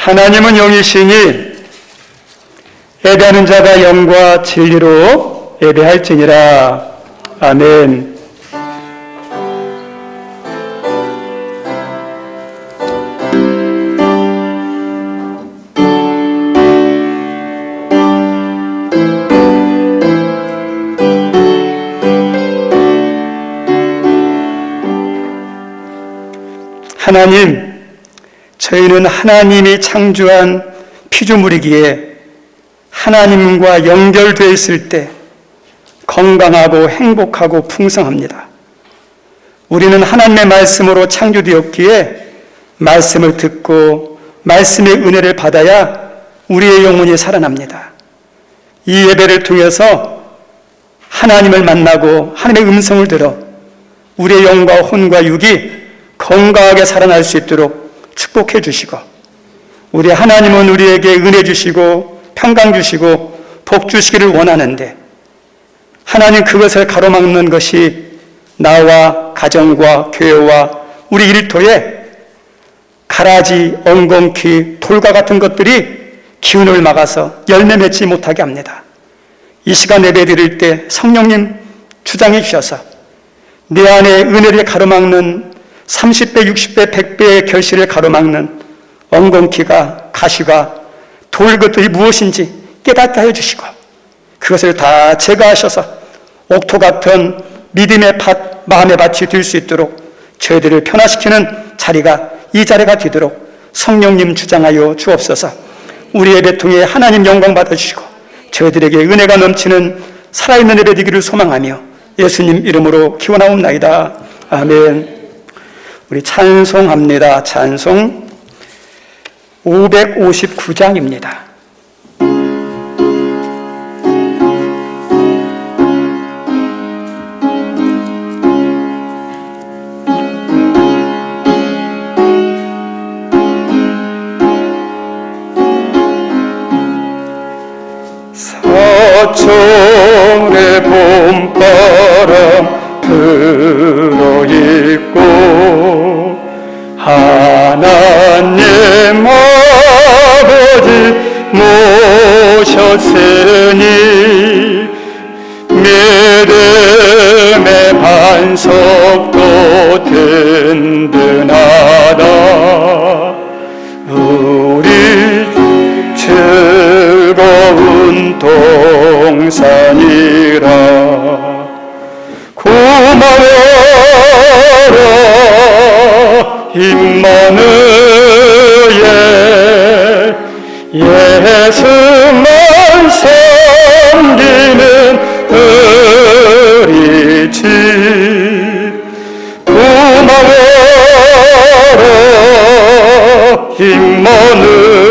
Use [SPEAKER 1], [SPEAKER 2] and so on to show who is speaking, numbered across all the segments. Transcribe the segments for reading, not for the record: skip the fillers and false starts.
[SPEAKER 1] 하나님은 영이시니 예배하는 자가 영과 진리로 예배할지니라. 아멘. 하나님, 저희는 하나님이 창조한 피조물이기에 하나님과 연결되어 있을 때 건강하고 행복하고 풍성합니다. 우리는 하나님의 말씀으로 창조되었기에 말씀을 듣고 말씀의 은혜를 받아야 우리의 영혼이 살아납니다. 이 예배를 통해서 하나님을 만나고 하나님의 음성을 들어 우리의 영과 혼과 육이 건강하게 살아날 수 있도록 축복해 주시고, 우리 하나님은 우리에게 은혜 주시고 평강 주시고 복 주시기를 원하는데, 하나님 그것을 가로막는 것이 나와 가정과 교회와 우리 일터에 가라지, 엉겅퀴, 돌과 같은 것들이 기운을 막아서 열매 맺지 못하게 합니다. 이 시간 예배 드릴 때 성령님 주장해 주셔서 내 안에 은혜를 가로막는 30배, 60배, 100배의 결실을 가로막는 엉겅퀴가, 가시가, 돌 것들이 무엇인지 깨닫게 하여 주시고, 그것을 다 제거하셔서 옥토 같은 믿음의 밭, 마음의 밭이 될 수 있도록 저희들을 변화시키는 자리가 이 자리가 되도록 성령님 주장하여 주옵소서. 우리 예배 통해 하나님 영광 받아주시고 저희들에게 은혜가 넘치는 살아있는 예배 되기를 소망하며 예수님 이름으로 기원하옵나이다. 아멘. 우리 찬송합니다. 찬송 559장입니다.
[SPEAKER 2] 사천의 봄바람 불어있고 하나님 아버지 모셨으니 믿음의 반석도 든든하다. 우리 즐거운 동산이라 고마워라 임마누엘, 예수만 섬기는 우리 집 고마워라 임마누엘,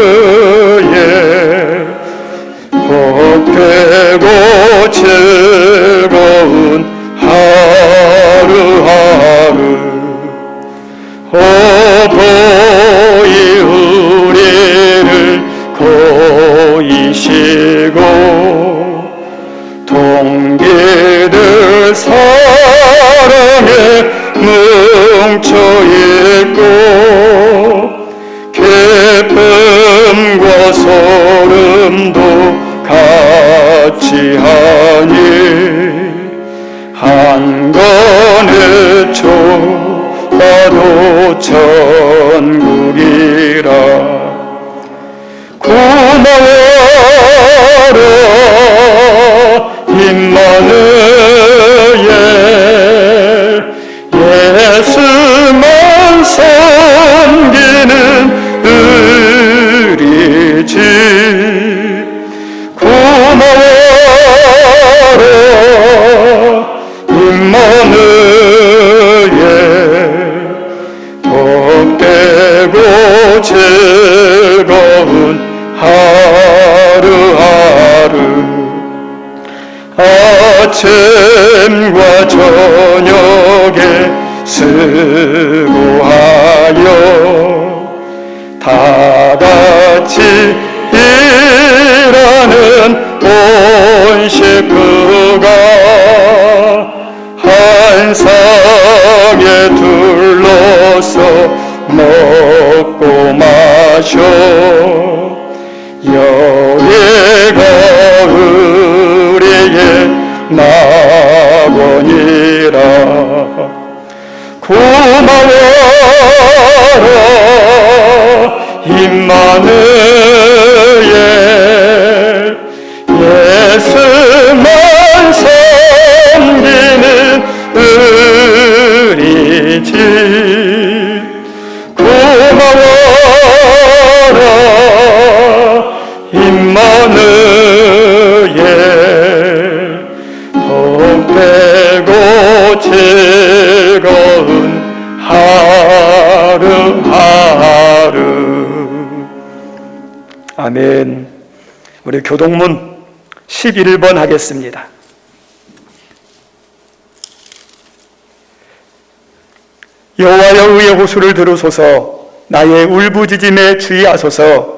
[SPEAKER 2] 복되고 즐거운 하루하루 어버이 우리를 고이시고 동기들 사랑에 뭉쳐있고 기쁨과 소름도 같이 하니 한간의 초가도 천국이라. 고마워라 임마누엘, 예수만 섬기는 우리 집 고마워라 임마누엘, 복되고 즐거운 하루하루 아침과 저녁에 수고하여 다같이 일하는 온 식구가 한 상에 둘러서 먹고 하셔 여리가 우리의 낙원이라 고마워라 임마누엘 예수만 섬기는 우리 집 고마워라 임마누엘 복되고 즐거운 하루하루. 아멘. 우리 교동문 11번 하겠습니다. 여호와여 의의 호소를 들으소서 나의 울부짖음에 주의하소서.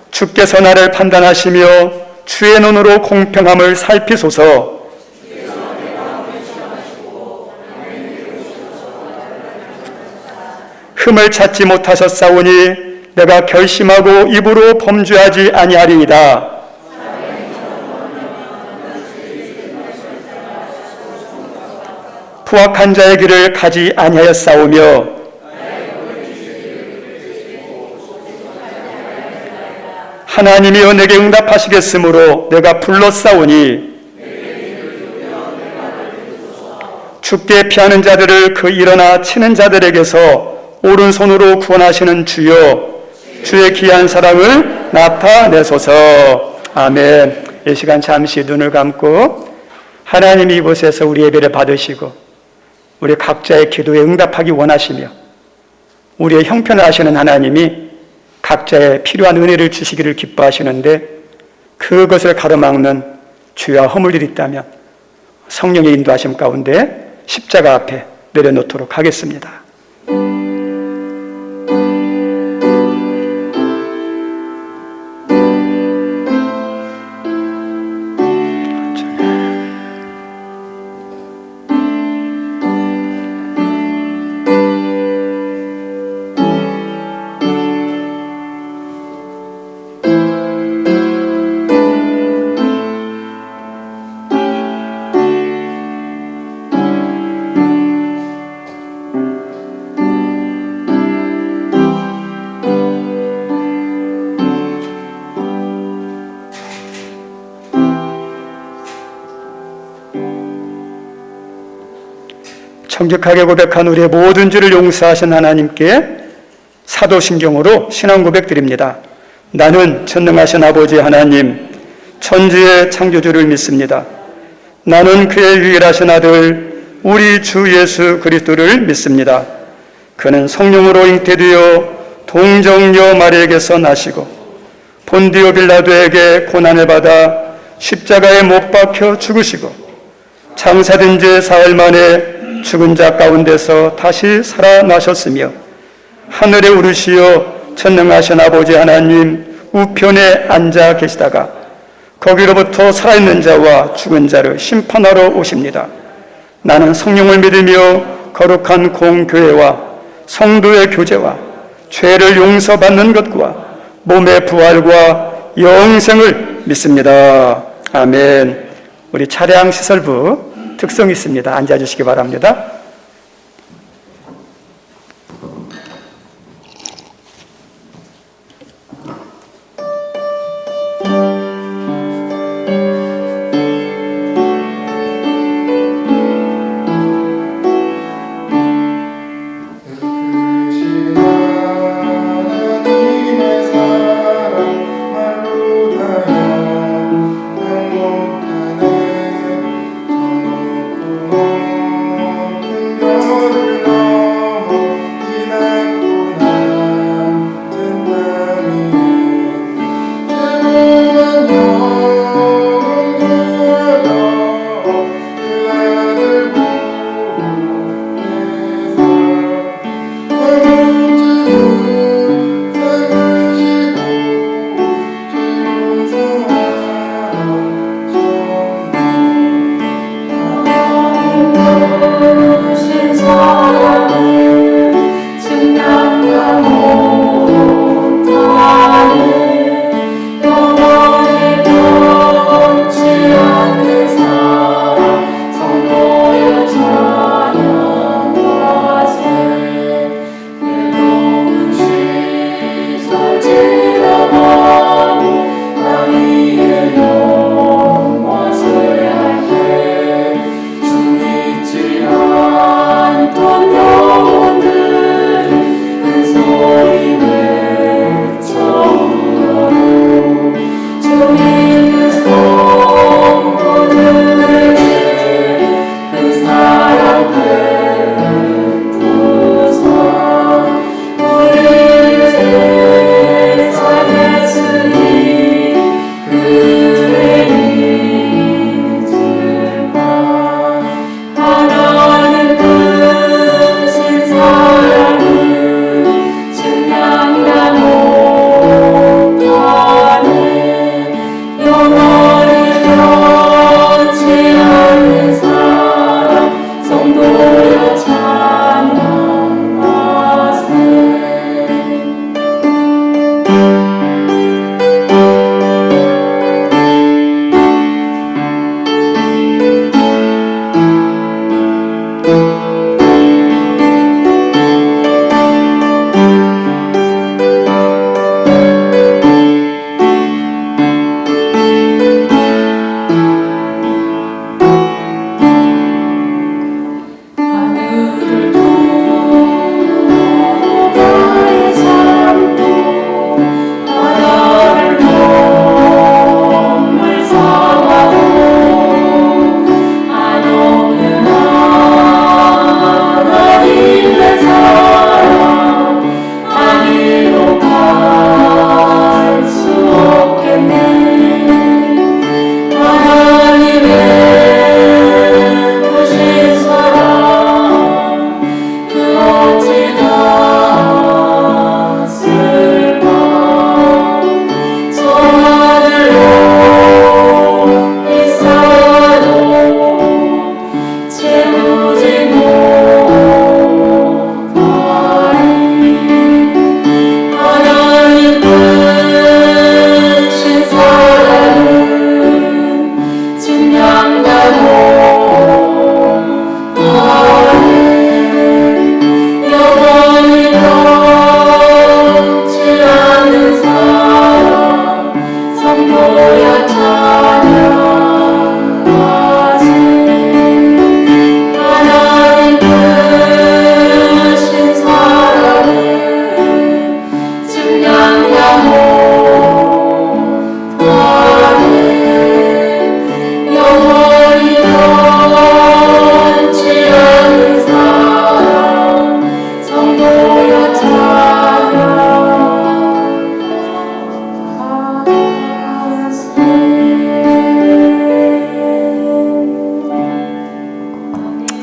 [SPEAKER 2] 주께서 나를 판단하시며 주의 눈으로 공평함을 살피소서. 흠을 찾지 못하셨사오니 내가 결심하고 입으로 범죄하지 아니하리이다. 부악한 자의 길을 가지 아니하였사오며 하나님이여 내게 응답하시겠으므로 내가 불렀사오니 주께 피하는 자들을 그 일어나 치는 자들에게서 오른손으로 구원하시는 주여 주의 귀한 사랑을 나타내소서. 아멘. 이 시간 잠시 눈을 감고 하나님이 이곳에서 우리 예배를 받으시고 우리 각자의 기도에 응답하기 원하시며 우리의 형편을 아시는 하나님이 각자의 필요한 은혜를 주시기를 기뻐하시는데 그것을 가로막는 죄와 허물 일이 있다면 성령의 인도하심 가운데 십자가 앞에 내려놓도록 하겠습니다. 정직하게 고백한 우리의 모든 죄를 용서하신 하나님께 사도신경으로 신앙 고백드립니다. 나는 전능하신 아버지 하나님, 천지의 창조주를 믿습니다. 나는 그의 유일하신 아들 우리 주 예수 그리스도를 믿습니다. 그는 성령으로 잉태되어 동정녀 마리에게서 나시고 본디오 빌라도에게 고난을 받아 십자가에 못 박혀 죽으시고 장사된 지 사흘 만에 죽은 자 가운데서 다시 살아나셨으며 하늘에 오르시어 전능하신 아버지 하나님 우편에 앉아 계시다가 거기로부터 살아있는 자와 죽은 자를 심판하러 오십니다. 나는 성령을 믿으며 거룩한 공교회와 성도의 교제와 죄를 용서받는 것과 몸의 부활과 영생을 믿습니다. 아멘. 우리 차량 시설부 특성이 있습니다. 앉아주시기 바랍니다.
[SPEAKER 3] 신사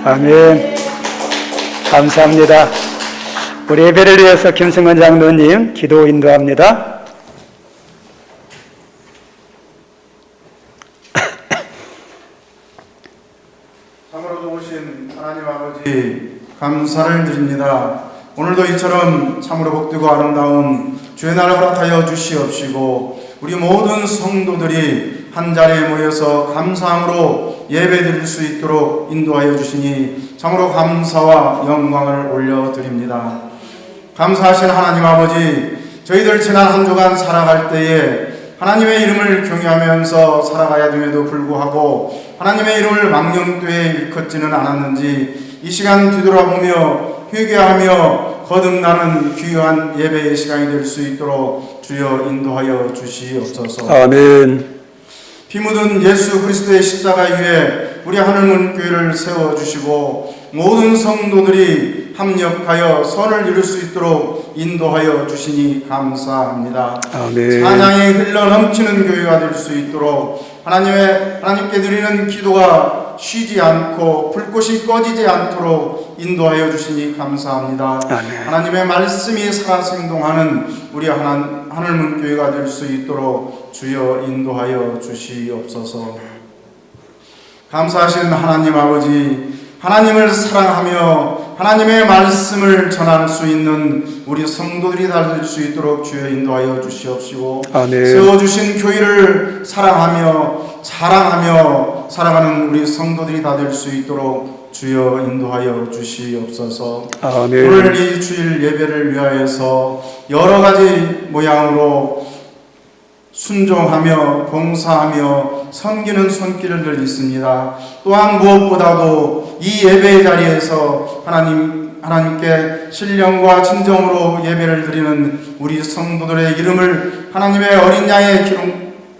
[SPEAKER 1] 아멘. 감사합니다. 우리 예배를 위해서 김승건 장로님 기도 인도합니다.
[SPEAKER 3] 참으로 좋으신 하나님 아버지 감사를 드립니다. 오늘도 이처럼 참으로 복되고 아름다운 주의 날 허락하여 주시옵시고 우리 모든 성도들이 한자리에 모여서 감사함으로 예배드릴 수 있도록 인도하여 주시니 참으로 감사와 영광을 올려드립니다. 감사하신 하나님 아버지, 저희들 지난 한 주간 살아갈 때에 하나님의 이름을 경외하면서 살아가야 됨에도 불구하고 하나님의 이름을 망령되이 일컫지는 않았는지 이 시간 뒤돌아보며 회개하며 거듭나는 귀한 예배의 시간이 될 수 있도록 주여 인도하여 주시옵소서.
[SPEAKER 1] 아멘.
[SPEAKER 3] 피 묻은 예수 그리스도의 십자가 위에 우리 하늘문 교회를 세워주시고 모든 성도들이 합력하여 선을 이룰 수 있도록 인도하여 주시니 감사합니다.
[SPEAKER 1] 아멘.
[SPEAKER 3] 찬양이 흘러넘치는 교회가 될 수 있도록 하나님께 드리는 기도가 쉬지 않고 불꽃이 꺼지지 않도록 인도하여 주시니 감사합니다.
[SPEAKER 1] 아멘.
[SPEAKER 3] 하나님의 말씀이 살아생동하는 우리 하늘문 교회가 될 수 있도록 주여 인도하여 주시옵소서. 감사하신 하나님 아버지, 하나님을 사랑하며 하나님의 말씀을 전할 수 있는 우리 성도들이 다 될 수 있도록 주여 인도하여 주시옵시고
[SPEAKER 1] 아멘.
[SPEAKER 3] 세워주신 교회를 사랑하며 자랑하며 살아가는 우리 성도들이 다 될 수 있도록 주여 인도하여 주시옵소서.
[SPEAKER 1] 아멘.
[SPEAKER 3] 오늘 이 주일 예배를 위하여서 여러 가지 모양으로 순종하며 봉사하며 섬기는 손길들 있습니다. 또한 무엇보다도 이 예배의 자리에서 하나님께 신령과 진정으로 예배를 드리는 우리 성도들의 이름을 하나님의 어린 양의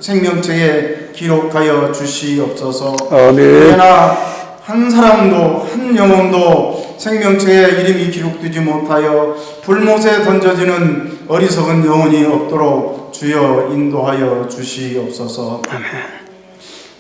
[SPEAKER 3] 생명책에 기록하여 주시옵소서.
[SPEAKER 1] 아멘.
[SPEAKER 3] 그러나 한 사람도 한 영혼도 생명책에 이름이 기록되지 못하여 불못에 던져지는 어리석은 영혼이 없도록 주여 인도하여 주시옵소서.
[SPEAKER 1] 아멘.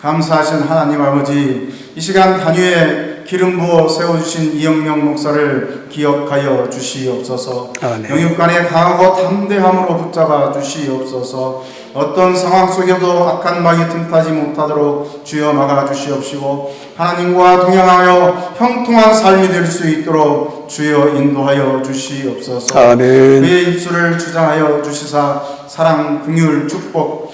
[SPEAKER 3] 감사하신 하나님 아버지, 이 시간 단위에 기름 부어 세워주신 이영명 목사를 기억하여 주시옵소서.
[SPEAKER 1] 아멘.
[SPEAKER 3] 영육간에 강하고 담대함으로 붙잡아 주시옵소서. 어떤 상황 속에도 악한 마귀 틈타지 못하도록 주여 막아주시옵시고 하나님과 동행하여 형통한 삶이 될 수 있도록 주여 인도하여 주시옵소서.
[SPEAKER 2] 아멘.
[SPEAKER 3] 그의 입술을 주장하여 주시사 사랑, 긍휼, 축복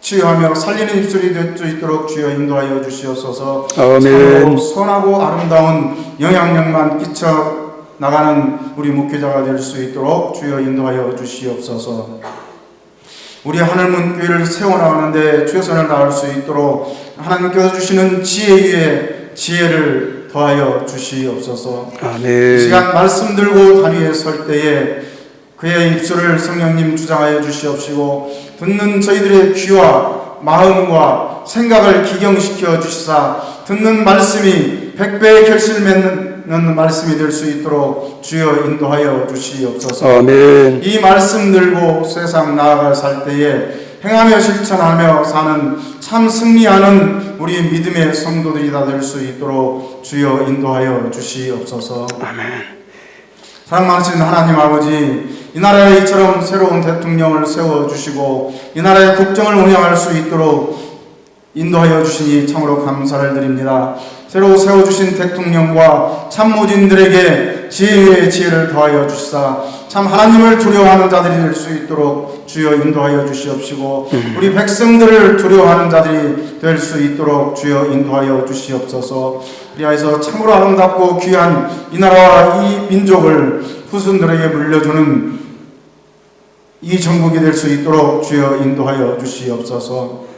[SPEAKER 3] 치유하며 살리는 입술이 될 수 있도록 주여 인도하여 주시옵소서.
[SPEAKER 2] 아멘.
[SPEAKER 3] 참으로 선하고 아름다운 영향력만 끼쳐 나가는 우리 목회자가 될 수 있도록 주여 인도하여 주시옵소서. 우리 하늘문 교회를 세워나가는데 최선을 다할 수 있도록 하나님께서 주시는 지혜 위에 지혜를 더하여 주시옵소서.
[SPEAKER 2] 아멘.
[SPEAKER 3] 이 시간 말씀 들고 다리에 설 때에 그의 입술을 성령님 주장하여 주시옵시고 듣는 저희들의 귀와 마음과 생각을 기경시켜 주시사 듣는 말씀이 100배의 결실 맺는 말씀이 될 수 있도록 주여 인도하여 주시옵소서.
[SPEAKER 2] 아멘.
[SPEAKER 3] 이 말씀 들고 세상 나아가 살 때에 행하며 실천하며 사는 참 승리하는 우리 믿음의 성도들이 다 될 수 있도록 주여 인도하여 주시옵소서.
[SPEAKER 2] 아멘.
[SPEAKER 3] 사랑 많으신 하나님 아버지, 이 나라에 이처럼 새로운 대통령을 세워주시고 이 나라의 국정을 운영할 수 있도록 인도하여 주시니 참으로 감사를 드립니다. 새로 세워주신 대통령과 참모진들에게 지혜 위에 지혜를 더하여 주시사 참 하나님을 두려워하는 자들이 될 수 있도록 주여 인도하여 주시옵시고 우리 백성들을 두려워하는 자들이 될 수 있도록 주여 인도하여 주시옵소서. 그리하여서 참으로 아름답고 귀한 이 나라와 이 민족을 후손들에게 물려주는 이 정국이 될 수 있도록 주여 인도하여 주시옵소서.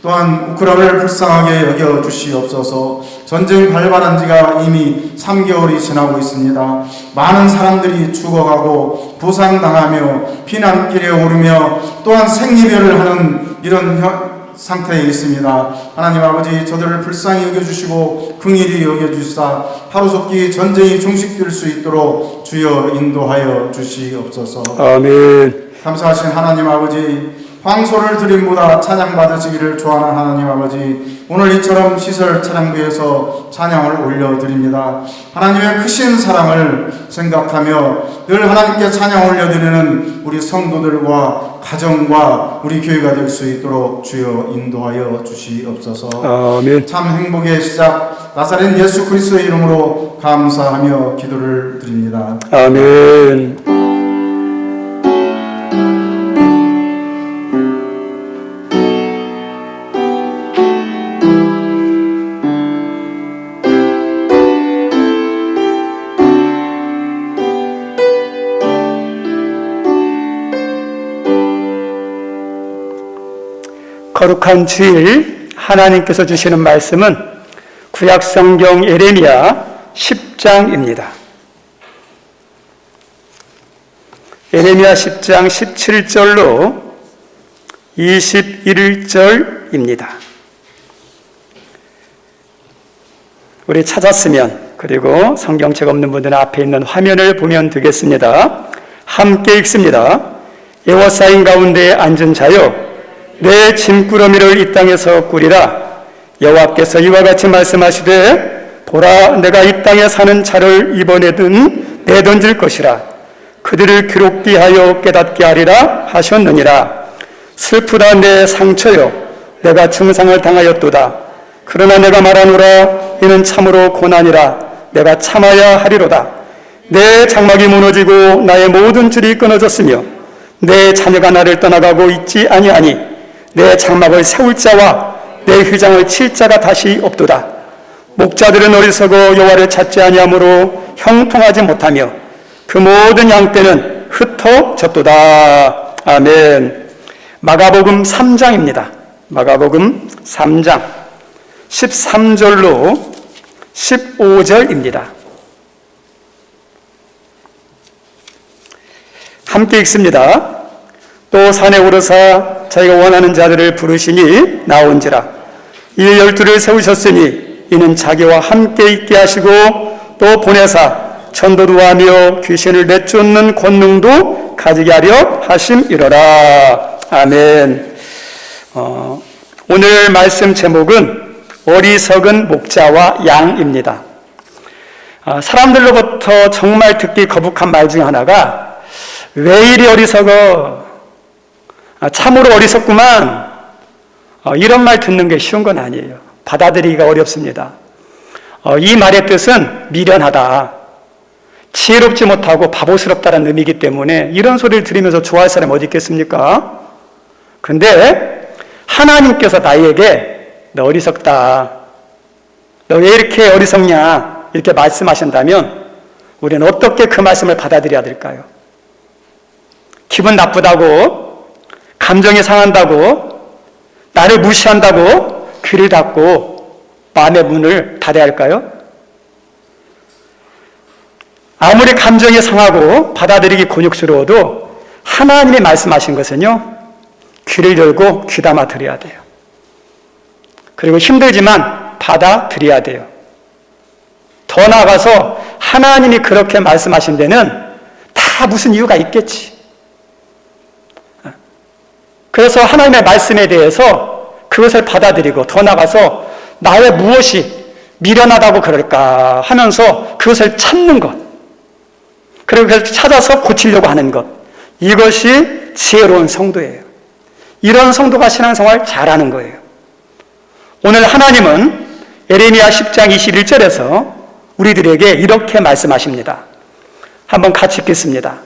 [SPEAKER 3] 또한 우크라이나를 불쌍하게 여겨 주시옵소서. 전쟁 발발한 지가 이미 3개월이 지나고 있습니다. 많은 사람들이 죽어가고 부상당하며 피난길에 오르며 또한 생이별을 하는 이런 상태에 있습니다. 하나님 아버지, 저들을 불쌍히 여겨주시고 긍휼히 여겨주시사 하루속히 전쟁이 종식될 수 있도록 주여 인도하여 주시옵소서.
[SPEAKER 2] 아멘.
[SPEAKER 3] 감사하신 하나님 아버지, 황소를 드림보다 찬양 받으시기를 좋아하는 하나님 아버지, 오늘 이처럼 시설 찬양부에서 찬양을 올려드립니다. 하나님의 크신 사랑을 생각하며 늘 하나님께 찬양 올려드리는 우리 성도들과 가정과 우리 교회가 될 수 있도록 주여 인도하여 주시옵소서.
[SPEAKER 2] 아멘.
[SPEAKER 3] 참 행복의 시작 나사렛 예수 그리스도의 이름으로 감사하며 기도를 드립니다.
[SPEAKER 2] 아멘. 거룩한 주일 하나님께서 주시는 말씀은 구약성경 예레미야 10장입니다. 예레미야 10장 17절로 21절입니다. 우리 찾았으면, 그리고 성경책 없는 분들은 앞에 있는 화면을 보면 되겠습니다. 함께 읽습니다. 여호와사인 가운데 앉은 자여, 내 짐꾸러미를 이 땅에서 꾸리라. 여호와께서 이와 같이 말씀하시되, 보라, 내가 이 땅에 사는 자를 이번에든 내던질 것이라. 그들을 괴롭게 하여 깨닫게 하리라 하셨느니라. 슬프다 내 상처여, 내가 중상을 당하였도다. 그러나 내가 말하노라, 이는 참으로 고난이라. 내가 참아야 하리로다. 내 장막이 무너지고 나의 모든 줄이 끊어졌으며 내 자녀가 나를 떠나가고 있지 아니하니 내 장막을 세울 자와 내 휘장을 칠 자가 다시 없도다. 목자들은 어리석어 여호와를 찾지 아니하므로 형통하지 못하며 그 모든 양떼는 흩어졌도다. 아멘. 마가복음 3장입니다. 마가복음 3장 13절로 15절입니다. 함께 읽습니다. 또 산에 오르사 자기가 원하는 자들을 부르시니 나온지라. 이 12를 세우셨으니 이는 자기와 함께 있게 하시고 또 보내사 천도도 하며 귀신을 내쫓는 권능도 가지게 하려 하심이로라. 아멘. 오늘 말씀 제목은 어리석은 목자와 양입니다. 사람들로부터 정말 듣기 거북한 말 중 하나가 왜 이리 어리석어?
[SPEAKER 1] 참으로 어리석구만. 이런 말 듣는 게 쉬운 건 아니에요. 받아들이기가 어렵습니다. 이 말의 뜻은 미련하다, 지혜롭지 못하고 바보스럽다는 의미이기 때문에 이런 소리를 들으면서 좋아할 사람이 어디 있겠습니까? 그런데 하나님께서 나에게 너 어리석다, 너 왜 이렇게 어리석냐 이렇게 말씀하신다면 우리는 어떻게 그 말씀을 받아들여야 될까요? 기분 나쁘다고, 감정이 상한다고, 나를 무시한다고 귀를 닫고 마음의 문을 닫아야 할까요? 아무리 감정이 상하고 받아들이기 곤욕스러워도 하나님이 말씀하신 것은요, 귀를 열고 귀담아 들어야 돼요. 그리고 힘들지만 받아들여야 돼요. 더 나아가서 하나님이 그렇게 말씀하신 데는 다 무슨 이유가 있겠지. 그래서 하나님의 말씀에 대해서 그것을 받아들이고 더 나아가서 나의 무엇이 미련하다고 그럴까 하면서 그것을 찾는 것, 그리고 그것을 찾아서 고치려고 하는 것, 이것이 지혜로운 성도예요. 이런 성도가 신앙생활 잘하는 거예요. 오늘 하나님은 에레미야 10장 21절에서 우리들에게 이렇게 말씀하십니다. 한번 같이 읽겠습니다.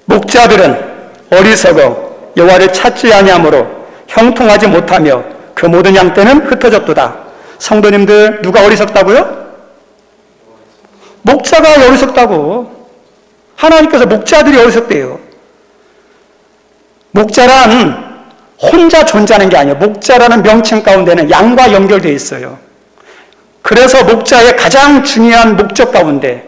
[SPEAKER 1] 목자들은 어리석어 여호와를 찾지 아니하므로 형통하지 못하며 그 모든 양떼는 흩어졌도다. 성도님들, 누가 어리석다고요? 목자가 어리석다고. 하나님께서 목자들이 어리석대요. 목자란 혼자 존재하는 게 아니에요. 목자라는 명칭 가운데는 양과 연결되어 있어요. 그래서 목자의 가장 중요한 목적 가운데,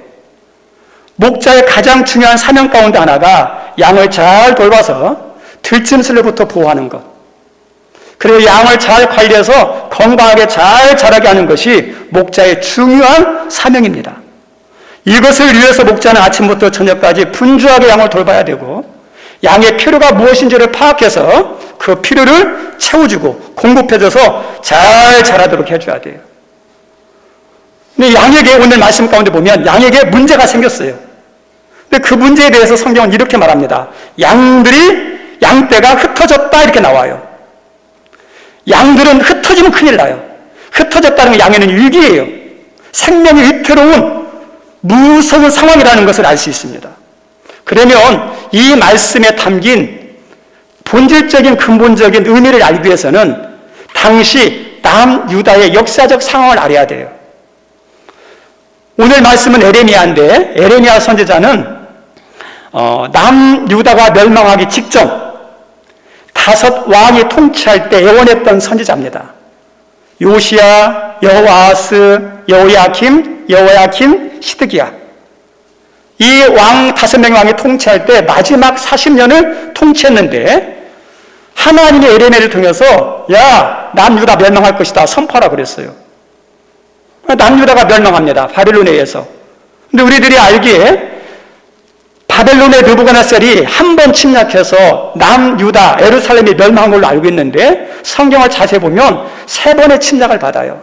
[SPEAKER 1] 목자의 가장 중요한 사명 가운데 하나가 양을 잘 돌봐서 들짐승으로부터 보호하는 것, 그리고 양을 잘 관리해서 건강하게 잘 자라게 하는 것이 목자의 중요한 사명입니다. 이것을 위해서 목자는 아침부터 저녁까지 분주하게 양을 돌봐야 되고, 양의 필요가 무엇인지를 파악해서 그 필요를 채워주고 공급해줘서 잘 자라도록 해줘야 돼요. 근데 양에게, 오늘 말씀 가운데 보면 양에게 문제가 생겼어요. 근데 그 문제에 대해서 성경은 이렇게 말합니다. 양떼가 흩어졌다 이렇게 나와요. 양들은 흩어지면 큰일 나요. 흩어졌다는 건 양에는 위기예요. 생명이 위태로운 무서운 상황이라는 것을 알 수 있습니다. 그러면 이 말씀에 담긴 본질적인 근본적인 의미를 알기 위해서는 당시 남유다의 역사적 상황을 알아야 돼요. 오늘 말씀은 에레미야인데, 에레미야 선지자는 남유다가 멸망하기 직전 5 왕이 통치할 때 예언했던 선지자입니다. 요시야, 여호아스, 여호야김, 시드기야. 이 왕 5명의 왕이 통치할 때 마지막 40년을 통치했는데 하나님이 에레미야를 통해서 야, 남유다 멸망할 것이다 선포하라 그랬어요. 남유다가 멸망합니다. 바벨론에 의해서. 근데 우리들이 알기에 바벨론의 느부갓네살이 한 번 침략해서 남유다, 예루살렘이 멸망한 걸로 알고 있는데 성경을 자세히 보면 3번의 침략을 받아요.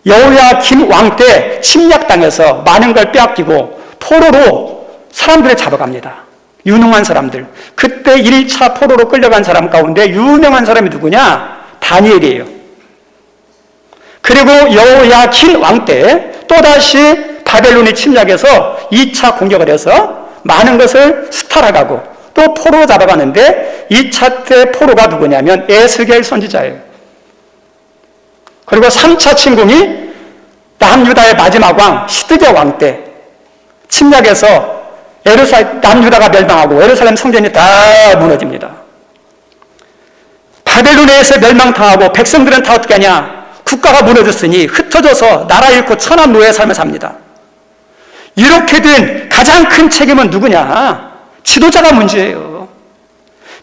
[SPEAKER 1] 여호야김 왕 때 침략당해서 많은 걸 빼앗기고 포로로 사람들을 잡아갑니다. 유능한 사람들. 그때 1차 포로로 끌려간 사람 가운데 유명한 사람이 누구냐? 다니엘이에요. 그리고 여호야긴 왕 때 또다시 바벨론이 침략해서 2차 공격을 해서 많은 것을 수탈하고 또 포로로 잡아가는데 2차 때 포로가 누구냐면 에스겔 선지자예요. 그리고 3차 침공이 남유다의 마지막 왕 시드기야 왕 때 침략해서 남유다가 멸망하고 예루살렘 성전이 다 무너집니다. 바벨론에 의해서 멸망당하고 백성들은 다 어떻게 하냐? 국가가 무너졌으니 흩어져서 나라 잃고 천한 노예의 삶을 삽니다. 이렇게 된 가장 큰 책임은 누구냐? 지도자가 문제예요.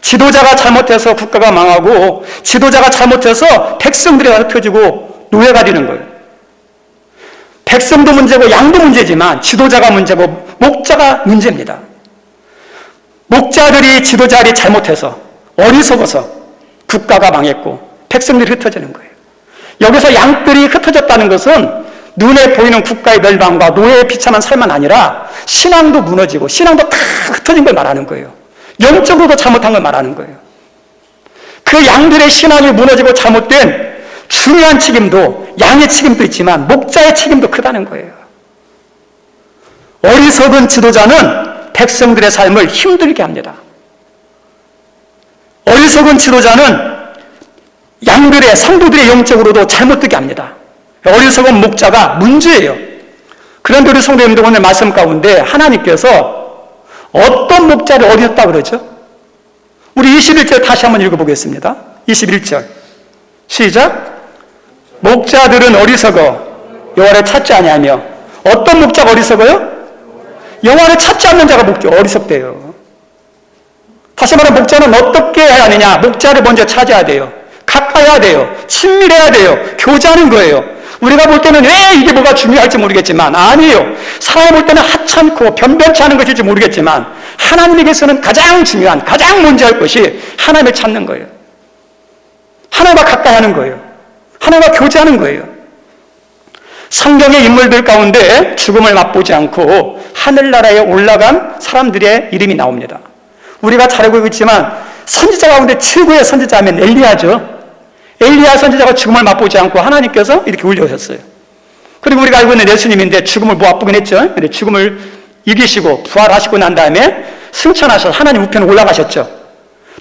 [SPEAKER 1] 지도자가 잘못해서 국가가 망하고 지도자가 잘못해서 백성들이 흩어지고 노예가 되는 거예요. 백성도 문제고 양도 문제지만 지도자가 문제고 목자가 문제입니다. 목자들이 지도자들이 잘못해서 어리석어서 국가가 망했고 백성들이 흩어지는 거예요. 여기서 양들이 흩어졌다는 것은 눈에 보이는 국가의 멸망과 노예의 비참한 삶만 아니라 신앙도 무너지고 신앙도 다 흩어진 걸 말하는 거예요. 영적으로도 잘못한 걸 말하는 거예요. 그 양들의 신앙이 무너지고 잘못된 중요한 책임도, 양의 책임도 있지만 목자의 책임도 크다는 거예요. 어리석은 지도자는 백성들의 삶을 힘들게 합니다. 어리석은 지도자는 양들의, 성도들의 영적으로도 잘못되게 합니다. 어리석은 목자가 문제예요. 그런데 우리 성도님들 오늘 말씀 가운데 하나님께서 어떤 목자를 어리었다 그러죠? 우리 21절 다시 한번 읽어보겠습니다. 21절 시작. 목자들은 어리석어 여호와를 찾지 아니하며. 어떤 목자가 어리석어요? 여호와를 찾지 않는 자가 어리석대요. 다시 말하면 목자는 어떻게 해야 하느냐? 목자를 먼저 찾아야 돼요. 가까이야 돼요. 친밀해야 돼요. 교제하는 거예요. 우리가 볼 때는 왜 이게 뭐가 중요할지 모르겠지만, 아니에요. 사람이 볼 때는 하찮고 변변치 않은 것일지 모르겠지만, 하나님에게서는 가장 중요한, 가장 먼저 할 것이 하나님을 찾는 거예요. 하나님과 가까이 하는 거예요. 하나님과 교제하는 거예요. 성경의 인물들 가운데 죽음을 맛보지 않고 하늘나라에 올라간 사람들의 이름이 나옵니다. 우리가 잘 알고 있지만 선지자 가운데 최고의 선지자면 엘리야죠. 엘리야 선지자가 죽음을 맛보지 않고 하나님께서 이렇게 올려오셨어요. 그리고 우리가 알고 있는 예수님인데 죽음을 못 맛보긴 했죠. 근데 죽음을 이기시고 부활하시고 난 다음에 승천하셔서 하나님 우편에 올라가셨죠.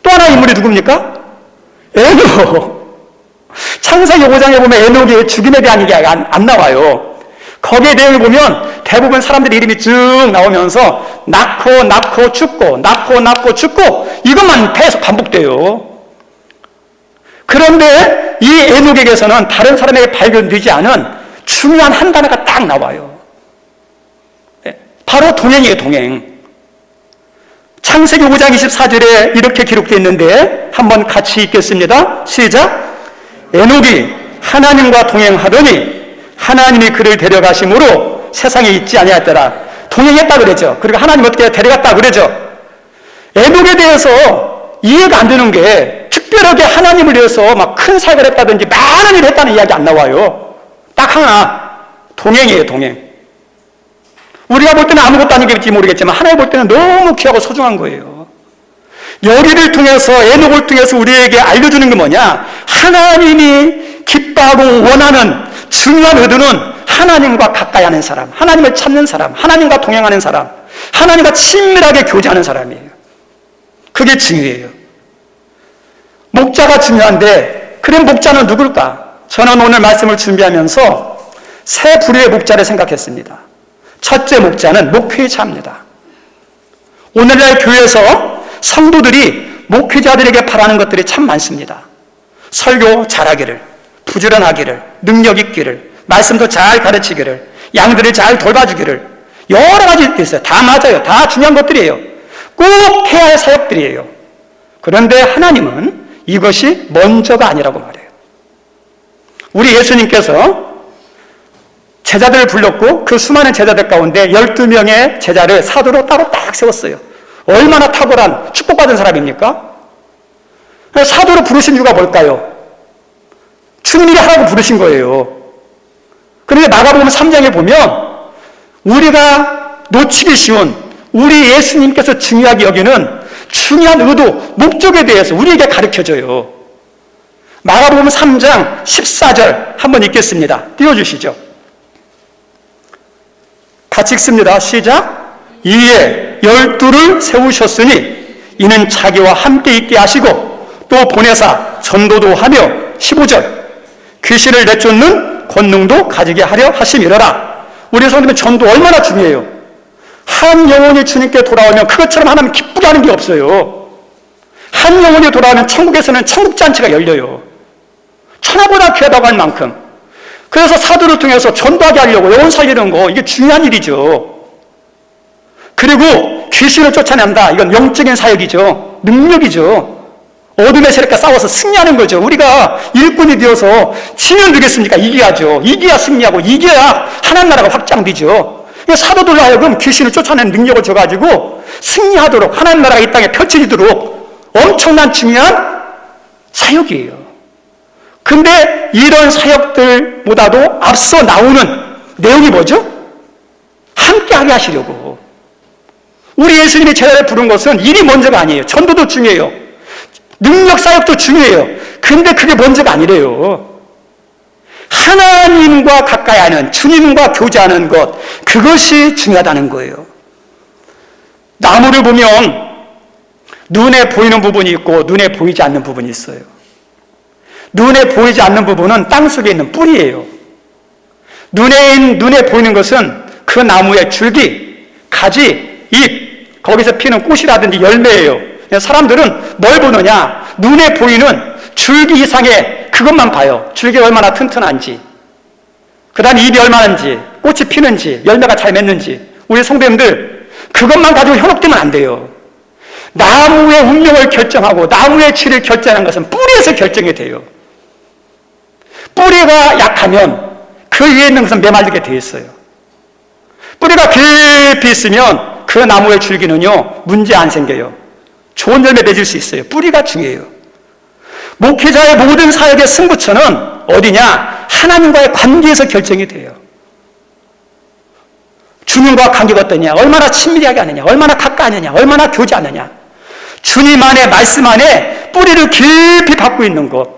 [SPEAKER 1] 또 하나 인물이 누굽니까? 에녹. 창세기 5장에 보면 에녹의 죽임에 대한 얘기가 안 나와요. 거기에 내용을 보면 대부분 사람들의 이름이 쭉 나오면서 낳고 죽고 낳고 죽고 이것만 계속 반복돼요. 그런데 이 에녹에게서는 다른 사람에게 발견되지 않은 중요한 한 단어가 딱 나와요. 바로 동행이에요, 동행. 창세기 5장 24절에 이렇게 기록되어 있는데 한번 같이 읽겠습니다. 시작. 에녹이 하나님과 동행하더니 하나님이 그를 데려가심으로 세상에 있지 아니하였더라. 동행했다 그러죠. 그리고 하나님 어떻게 데려갔다 그러죠. 에녹에 대해서 이해가 안 되는 게 특별하게 하나님을 위해서 막 큰 사역을 했다든지 많은 일을 했다는 이야기 안 나와요. 딱 하나, 동행이에요, 동행. 우리가 볼 때는 아무것도 아니겠지 모르겠지만 하나님 볼 때는 너무 귀하고 소중한 거예요. 여기를 통해서, 에녹을 통해서 우리에게 알려주는 게 뭐냐? 하나님이 기뻐하고 원하는 중요한 의도는 하나님과 가까이 하는 사람, 하나님을 찾는 사람, 하나님과 동행하는 사람, 하나님과 친밀하게 교제하는 사람이에요. 그게 중요해요. 목자가 중요한데, 그럼 목자는 누굴까? 저는 오늘 말씀을 준비하면서 세 부류의 목자를 생각했습니다. 첫째 목자는 목회자입니다. 오늘날 교회에서 성도들이 목회자들에게 바라는 것들이 참 많습니다. 설교 잘하기를, 부지런하기를, 능력 있기를, 말씀도 잘 가르치기를, 양들을 잘 돌봐주기를, 여러 가지 있어요. 다 맞아요. 다 중요한 것들이에요. 꼭 해야 할 사역들이에요. 그런데 하나님은 이것이 먼저가 아니라고 말해요. 우리 예수님께서 제자들을 불렀고 그 수많은 제자들 가운데 12명의 제자를 사도로 따로 딱 세웠어요. 얼마나 탁월한 축복받은 사람입니까? 사도로 부르신 이유가 뭘까요? 주님이 하라고 부르신 거예요. 그런데 마가복음 3장에 보면 우리가 놓치기 쉬운, 우리 예수님께서 중요하게 여기는 중요한 의도, 목적에 대해서 우리에게 가르쳐줘요. 마가복음 3장 14절 한번 읽겠습니다. 띄워주시죠. 같이 읽습니다. 시작. 이에 12를 세우셨으니 이는 자기와 함께 있게 하시고 또 보내사 전도도 하며 15절 귀신을 내쫓는 권능도 가지게 하려 하심이러라. 우리 성도님 전도 얼마나 중요해요. 한 영혼이 주님께 돌아오면 그것처럼 하나님 기쁘게 하는 게 없어요. 한 영혼이 돌아오면 천국에서는 천국잔치가 열려요. 천하보다 귀하다고 할 만큼. 그래서 사도를 통해서 전도하게 하려고 영혼 살리는 거, 이게 중요한 일이죠. 그리고 귀신을 쫓아낸다. 이건 영적인 사역이죠. 능력이죠. 어둠의 세력과 싸워서 승리하는 거죠. 우리가 일꾼이 되어서 치면 되겠습니까? 이겨야죠. 이겨야 승리하고 이겨야 하나님 나라가 확장되죠. 사도들로 하여금 귀신을 쫓아내는 능력을 줘가지고 승리하도록 하나님 나라가 이 땅에 펼쳐지도록 엄청난 중요한 사역이에요. 근데 이런 사역들보다도 앞서 나오는 내용이 뭐죠? 함께하게 하시려고. 우리 예수님이 제자를 부른 것은 일이 먼저가 아니에요. 전도도 중요해요. 능력 사역도 중요해요. 근데 그게 먼저가 아니래요. 하나님과 가까이 하는, 주님과 교제하는 것, 그것이 중요하다는 거예요. 나무를 보면 눈에 보이는 부분이 있고 눈에 보이지 않는 부분이 있어요. 눈에 보이지 않는 부분은 땅속에 있는 뿌리예요. 눈에 보이는 것은 그 나무의 줄기, 가지, 잎, 거기서 피는 꽃이라든지 열매예요. 사람들은 뭘 보느냐? 눈에 보이는 줄기 이상의 그것만 봐요. 줄기가 얼마나 튼튼한지, 그 다음 입이 얼마나인지, 꽃이 피는지, 열매가 잘 맺는지. 우리 성도님들 그것만 가지고 현혹되면 안 돼요. 나무의 운명을 결정하고 나무의 질을 결정하는 것은 뿌리에서 결정이 돼요. 뿌리가 약하면 그 위에 있는 것은 메말리게 돼 있어요. 뿌리가 깊이 있으면 그 나무의 줄기는요, 문제 안 생겨요. 좋은 열매 맺을 수 있어요. 뿌리가 중요해요. 목회자의 모든 사역의 승부처는 어디냐? 하나님과의 관계에서 결정이 돼요. 주님과 관계가 어떠냐? 얼마나 친밀하게 하느냐? 얼마나 가까이 하느냐? 얼마나 교제하느냐? 주님 안에, 말씀 안에 뿌리를 깊이 받고 있는 것.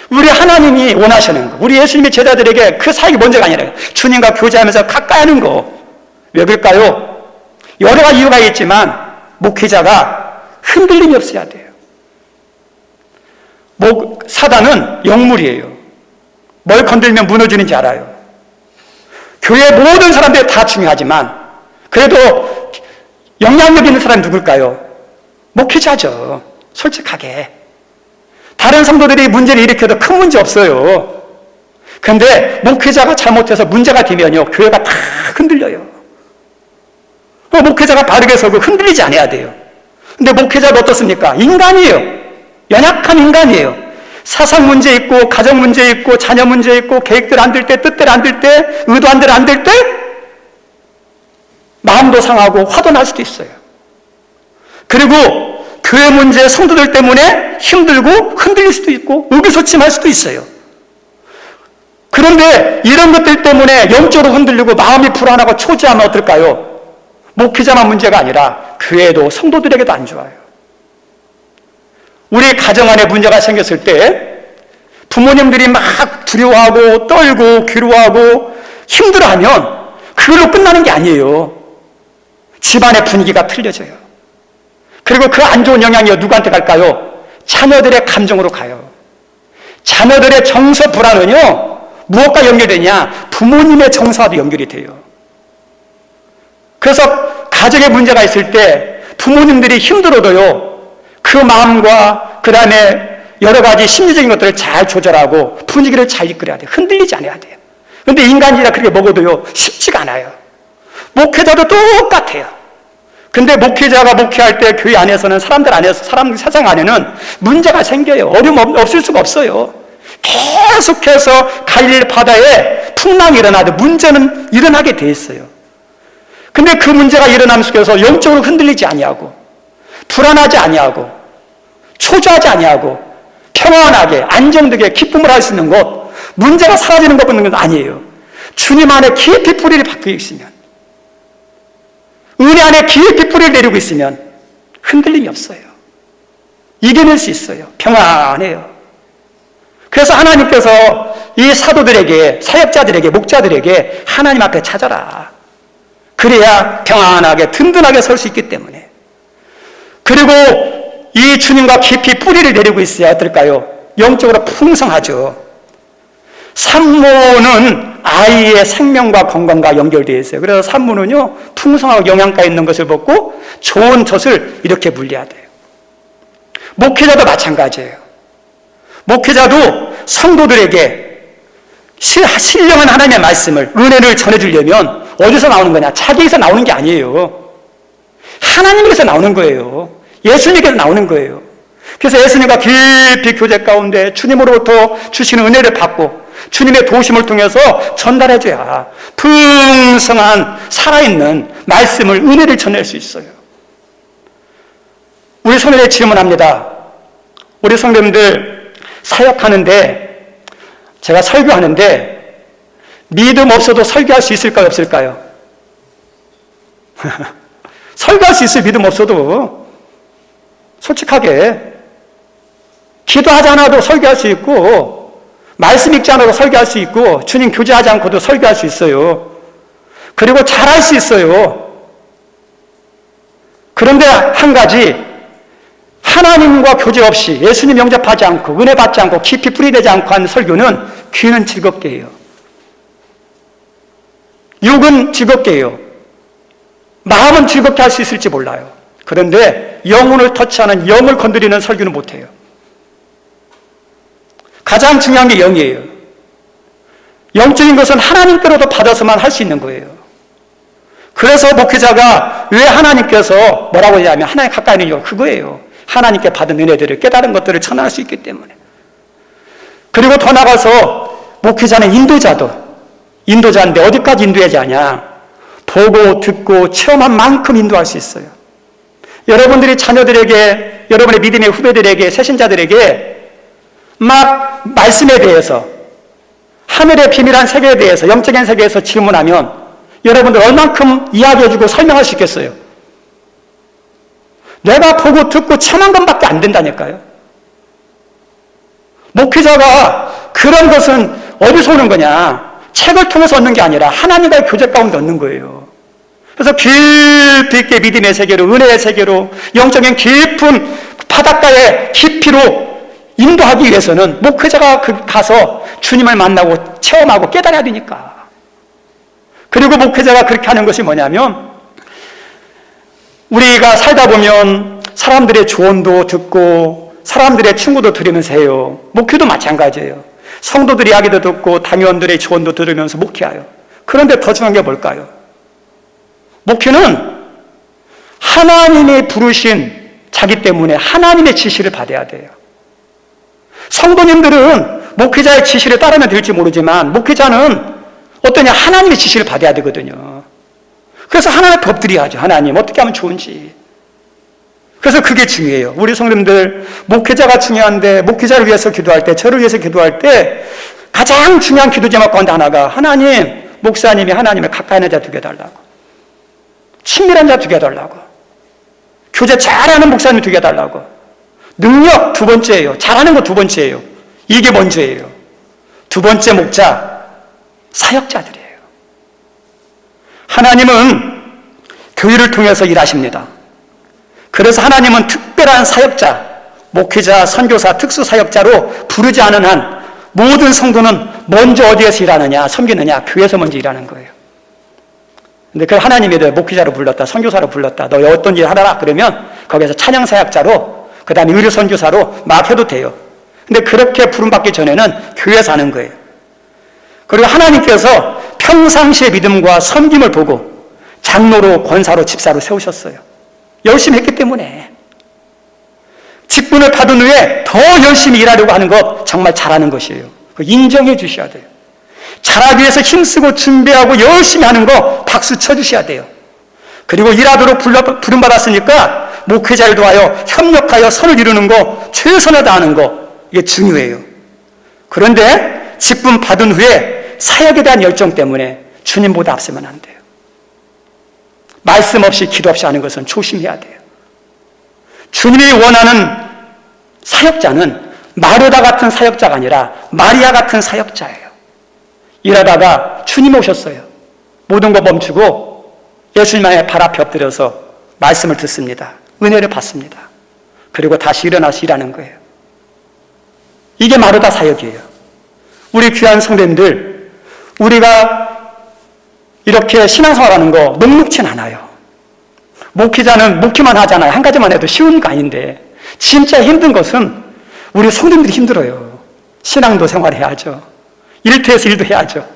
[SPEAKER 1] 우리 하나님이 원하시는 것. 우리 예수님의 제자들에게 그 사역이 먼저가 아니라 주님과 교제하면서 가까이 하는 것. 왜 그럴까요? 여러 가지 이유가 있지만 목회자가 흔들림이 없어야 돼요. 사단은 영물이에요. 뭘 건들면 무너지는지 알아요. 교회 모든 사람들이 다 중요하지만 그래도 영향력 있는 사람이 누굴까요? 목회자죠. 솔직하게. 다른 성도들이 문제를 일으켜도 큰 문제 없어요. 그런데 목회자가 잘못해서 문제가 되면요, 교회가 다 흔들려요. 목회자가 바르게 서고 흔들리지 않아야 돼요. 근데 목회자도 어떻습니까? 인간이에요. 연약한 인간이에요. 사상 문제 있고, 가정 문제 있고, 자녀 문제 있고, 계획들 안 될 때, 뜻대로 안 될 때, 의도한 대로 안 될 때, 마음도 상하고 화도 날 수도 있어요. 그리고 교회 문제, 성도들 때문에 힘들고 흔들릴 수도 있고, 의기소침할 수도 있어요. 그런데 이런 것들 때문에 영적으로 흔들리고 마음이 불안하고 초조하면 어떨까요? 목회자만 문제가 아니라 교회도 성도들에게도 안 좋아요. 우리 가정 안에 문제가 생겼을 때 부모님들이 막 두려워하고 떨고 괴로워하고 힘들어하면 그걸로 끝나는 게 아니에요. 집안의 분위기가 틀려져요. 그리고 그 안 좋은 영향이 누구한테 갈까요? 자녀들의 감정으로 가요. 자녀들의 정서 불안은요, 무엇과 연결되냐? 부모님의 정서와도 연결이 돼요. 그래서 가정에 문제가 있을 때 부모님들이 힘들어도요, 그 마음과 그 다음에 여러 가지 심리적인 것들을 잘 조절하고 분위기를 잘 이끌어야 돼요. 흔들리지 않아야 돼요. 그런데 인간이라 그렇게 먹어도요, 쉽지가 않아요. 목회자도 똑같아요. 근데 목회자가 목회할 때 교회 안에서는 사람들 안에서, 세상 안에는 문제가 생겨요. 어려움 없을 수가 없어요. 계속해서 갈릴 바다에 풍랑이 일어나도 문제는 일어나게 돼 있어요. 근데 그 문제가 일어나는 속에서 영적으로 흔들리지 아니하고, 불안하지 아니하고, 초조하지 아니하고, 평안하게, 안정되게 기쁨을 할 수 있는 것, 문제가 사라지는 것 보는 건 아니에요. 주님 안에 깊이 뿌리를 박혀 있으면, 은혜 안에 깊이 뿌리를 내리고 있으면 흔들림이 없어요. 이겨낼 수 있어요. 평안해요. 그래서 하나님께서 이 사도들에게, 사역자들에게, 목자들에게 하나님 앞에 찾아라. 그래야 평안하게 든든하게 설 수 있기 때문에. 그리고 이 주님과 깊이 뿌리를 내리고 있어야 어떨까요? 영적으로 풍성하죠. 산모는 아이의 생명과 건강과 연결되어 있어요. 그래서 산모는요, 풍성하고 영양가 있는 것을 먹고 좋은 젖을 이렇게 물려야 돼요. 목회자도 마찬가지예요. 목회자도 성도들에게 신령한 하나님의 말씀을, 은혜를 전해주려면 어디서 나오는 거냐? 자기에서 나오는 게 아니에요. 하나님께서 나오는 거예요. 예수님께서 나오는 거예요. 그래서 예수님과 깊이 교제 가운데 주님으로부터 주시는 은혜를 받고 주님의 도우심을 통해서 전달해줘야 풍성한 살아있는 말씀을, 은혜를 전할 수 있어요. 우리 성도들에게 질문합니다. 우리 성도님들 사역하는데, 제가 설교하는데 믿음 없어도 설교할 수 있을까요, 없을까요? 설교할 수 있어요. 믿음 없어도. 솔직하게. 기도하지 않아도 설교할 수 있고, 말씀 읽지 않아도 설교할 수 있고, 주님 교제하지 않고도 설교할 수 있어요. 그리고 잘할 수 있어요. 그런데 한 가지, 하나님과 교제 없이 예수님 영접하지 않고 은혜 받지 않고 깊이 뿌리되지 않고 하는 설교는 귀는 즐겁게 해요. 육은 즐겁게 해요. 마음은 즐겁게 할 수 있을지 몰라요. 그런데 영혼을 터치하는, 영을 건드리는 설교는 못해요. 가장 중요한 게 영이에요. 영적인 것은 하나님께로도 받아서만 할 수 있는 거예요. 그래서 목회자가 왜 하나님께서 뭐라고 하냐면 하나님 가까이 있는 이유가 그거예요. 하나님께 받은 은혜들을, 깨달은 것들을 전할 수 있기 때문에. 그리고 더 나가서 목회자는 인도자인데 어디까지 인도해야 하냐? 보고 듣고 체험한 만큼 인도할 수 있어요. 여러분들이 자녀들에게, 여러분의 믿음의 후배들에게, 새신자들에게 막 말씀에 대해서, 하늘의 비밀한 세계에 대해서, 영적인 세계에서 질문하면 여러분들 얼만큼 이야기해주고 설명할 수 있겠어요? 내가 보고 듣고 체험한 것밖에 안 된다니까요. 목회자가 그런 것은 어디서 오는 거냐? 책을 통해서 얻는 게 아니라 하나님과의 교제 가운데 얻는 거예요. 그래서 깊이 있게 믿음의 세계로, 은혜의 세계로, 영적인 깊은 바닷가의 깊이로 인도하기 위해서는 목회자가 가서 주님을 만나고 체험하고 깨달아야 되니까. 그리고 목회자가 그렇게 하는 것이 뭐냐면, 우리가 살다 보면 사람들의 조언도 듣고 사람들의 충고도 들으면서 해요. 목회도 마찬가지예요. 성도들 이야기도 듣고 당회원들의 조언도 들으면서 목회해요. 그런데 더 중요한 게 뭘까요? 목회는 하나님이 부르신 자기 때문에 하나님의 지시를 받아야 돼요. 성도님들은 목회자의 지시를 따르면 될지 모르지만 목회자는 어떠냐? 하나님의 지시를 받아야 되거든요. 그래서 하나님의 법들이야죠. 하나님 어떻게 하면 좋은지. 그래서 그게 중요해요. 우리 성도님들 목회자가 중요한데, 목회자를 위해서 기도할 때, 저를 위해서 기도할 때 가장 중요한 기도 제목 가운데 하나가, 하나님, 목사님이 하나님을 가까이 있는 자 두게 해달라고, 친밀한 자 두게 해달라고, 교제 잘하는 목사님 두게 해달라고. 능력 두 번째예요. 잘하는 거 두 번째예요. 이게 먼저예요. 두 번째 목자, 사역자들이에요. 하나님은 교회를 통해서 일하십니다. 그래서 하나님은 특별한 사역자, 목회자, 선교사, 특수사역자로 부르지 않은 한 모든 성도는 먼저 어디에서 일하느냐, 섬기느냐? 교회에서 먼저 일하는 거예요. 근데 그 하나님이 너 목회자로 불렀다, 선교사로 불렀다, 너 어떤 일 하라 그러면 거기에서 찬양사역자로, 그 다음에 의료선교사로 막 해도 돼요. 근데 그렇게 부름받기 전에는 교회에서 하는 거예요. 그리고 하나님께서 평상시의 믿음과 섬김을 보고 장로로, 권사로, 집사로 세우셨어요. 열심히 했기 때문에. 직분을 받은 후에 더 열심히 일하려고 하는 것 정말 잘하는 것이에요. 인정해 주셔야 돼요. 잘하기 위해서 힘쓰고 준비하고 열심히 하는 거 박수 쳐주셔야 돼요. 그리고 일하도록 부름받았으니까 목회자 일도 하여 협력하여 선을 이루는 거, 최선을 다하는 거, 이게 중요해요. 그런데 직분 받은 후에 사역에 대한 열정 때문에 주님보다 앞서면 안 돼요. 말씀 없이 기도 없이 하는 것은 조심해야 돼요. 주님이 원하는 사역자는 마르다 같은 사역자가 아니라 마리아 같은 사역자예요. 일하다가 주님 오셨어요. 모든 거 멈추고 예수님의 발 앞에 엎드려서 말씀을 듣습니다. 은혜를 받습니다. 그리고 다시 일어나서 일하는 거예요. 이게 마르다 사역이에요. 우리 귀한 성도님들, 우리가 이렇게 신앙생활하는 거 녹록진 않아요. 목회자는 목회만 하잖아요. 한 가지만 해도 쉬운 거 아닌데, 진짜 힘든 것은 우리 성도님들이 힘들어요. 신앙도 생활해야죠. 일터에서 일도 해야죠.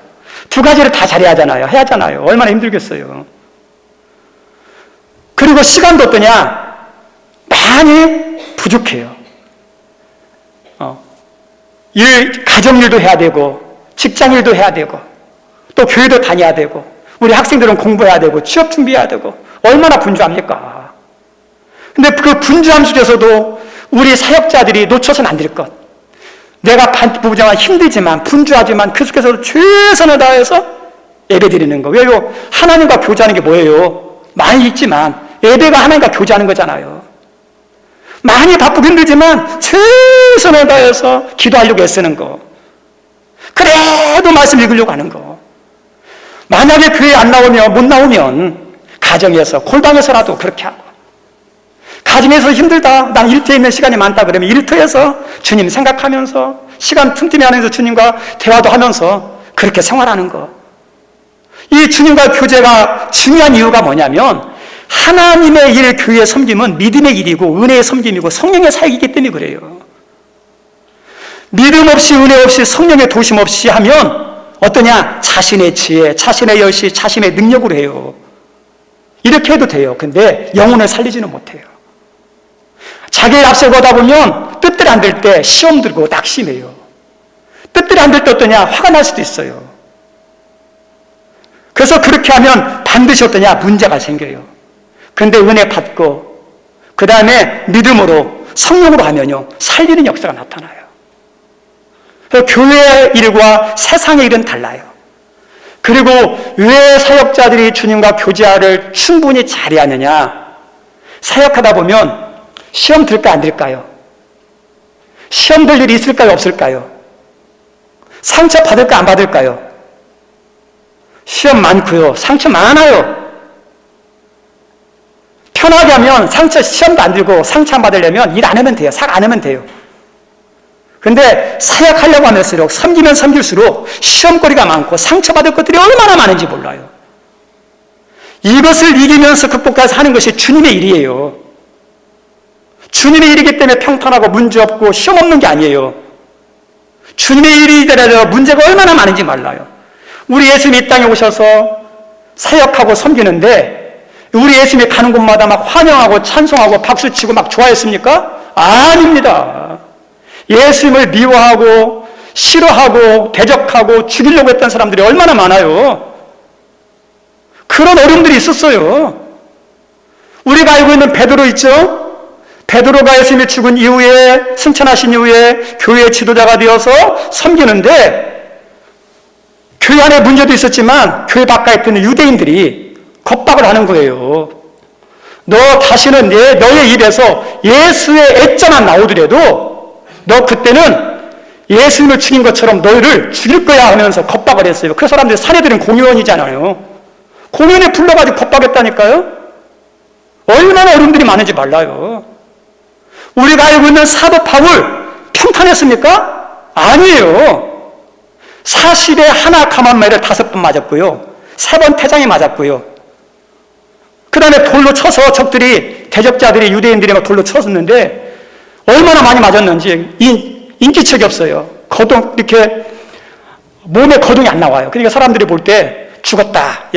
[SPEAKER 1] 두 가지를 다 잘해야 하잖아요. 해야 하잖아요. 얼마나 힘들겠어요. 그리고 시간도 어떠냐? 많이 부족해요. 가정일도 해야 되고, 직장일도 해야 되고, 또 교회도 다녀야 되고, 우리 학생들은 공부해야 되고, 취업 준비해야 되고, 얼마나 분주합니까? 근데 그 분주함 속에서도 우리 사역자들이 놓쳐서는 안 될 것. 내가 부부정한 힘들지만, 분주하지만 그 속에서도 최선을 다해서 예배 드리는 거. 왜요? 하나님과 교제하는 게 뭐예요? 많이 있지만 예배가 하나님과 교제하는 거잖아요. 많이 바쁘고 힘들지만 최선을 다해서 기도하려고 애쓰는 거. 그래도 말씀 읽으려고 하는 거. 만약에 교회 안 나오면, 못 나오면 가정에서, 골방에서라도 그렇게 하고, 가정에서 힘들다, 난 일터에 있는 시간이 많다 그러면 일터에서 주님 생각하면서 시간 틈틈이 하면서 주님과 대화도 하면서 그렇게 생활하는 거. 이 주님과 교제가 중요한 이유가 뭐냐면 하나님의 일, 교회의 섬김은 믿음의 일이고 은혜의 섬김이고 성령의 사역이기 때문에 그래요. 믿음 없이 은혜 없이 성령의 도심 없이 하면 어떠냐? 자신의 지혜, 자신의 여시, 자신의 능력으로 해요. 이렇게 해도 돼요. 근데 영혼을 살리지는 못해요. 자기의 앞서가다 보면 뜻대로 안 될 때 시험 들고 낙심해요. 뜻대로 안 될 때 어떠냐? 화가 날 수도 있어요. 그래서 그렇게 하면 반드시 어떠냐? 문제가 생겨요. 근데 은혜 받고 그 다음에 믿음으로 성령으로 하면요 살리는 역사가 나타나요. 그래서 교회의 일과 세상의 일은 달라요. 그리고 왜 사역자들이 주님과 교제를 충분히 잘해하느냐? 사역하다 보면 시험 들까 안 들까요? 시험 들 일이 있을까요? 없을까요? 상처 받을까 안 받을까요? 시험 많고요. 상처 많아요. 편하게 하면 상처 시험도 안 들고 상처 안 받으려면 일 안 하면 돼요. 살 안 하면 돼요. 근데 사역하려고 하면서록 섬기면 섬길수록 시험거리가 많고 상처받을 것들이 얼마나 많은지 몰라요. 이것을 이기면서 극복해서 하는 것이 주님의 일이에요. 주님의 일이기 때문에 평탄하고 문제 없고 시험 없는 게 아니에요. 주님의 일이더라도 문제가 얼마나 많은지 몰라요. 우리 예수님이 이 땅에 오셔서 사역하고 섬기는데 우리 예수님이 가는 곳마다 막 환영하고 찬송하고 박수치고 막 좋아했습니까? 아닙니다. 예수님을 미워하고 싫어하고 대적하고 죽이려고 했던 사람들이 얼마나 많아요. 그런 어려움들이 있었어요. 우리가 알고 있는 베드로 있죠? 베드로가 예수님이 죽은 이후에 승천하신 이후에 교회의 지도자가 되어서 섬기는데 교회 안에 문제도 있었지만 교회 바깥에 있던 유대인들이 겁박을 하는 거예요. 너 다시는 너의 입에서 예수의 애자만 나오더라도 너 그때는 예수님을 죽인 것처럼 너희를 죽일 거야 하면서 겁박을 했어요. 그 사람들이 사내들은 공회원이잖아요. 공회원에 불러가지고 겁박했다니까요. 얼마나 어려움들이 많은지 몰라요. 우리가 알고 있는 사도 바울 평탄했습니까? 아니에요. 40에 하나 가만매를 5번 맞았고요. 3번 태장에 맞았고요. 그 다음에 돌로 쳐서 적들이 대적자들이 유대인들이 막 돌로 쳤었는데 얼마나 많이 맞았는지 인기척이 없어요. 거동 이렇게 몸에 거동이 안 나와요. 그러니까 사람들이 볼 때 죽었다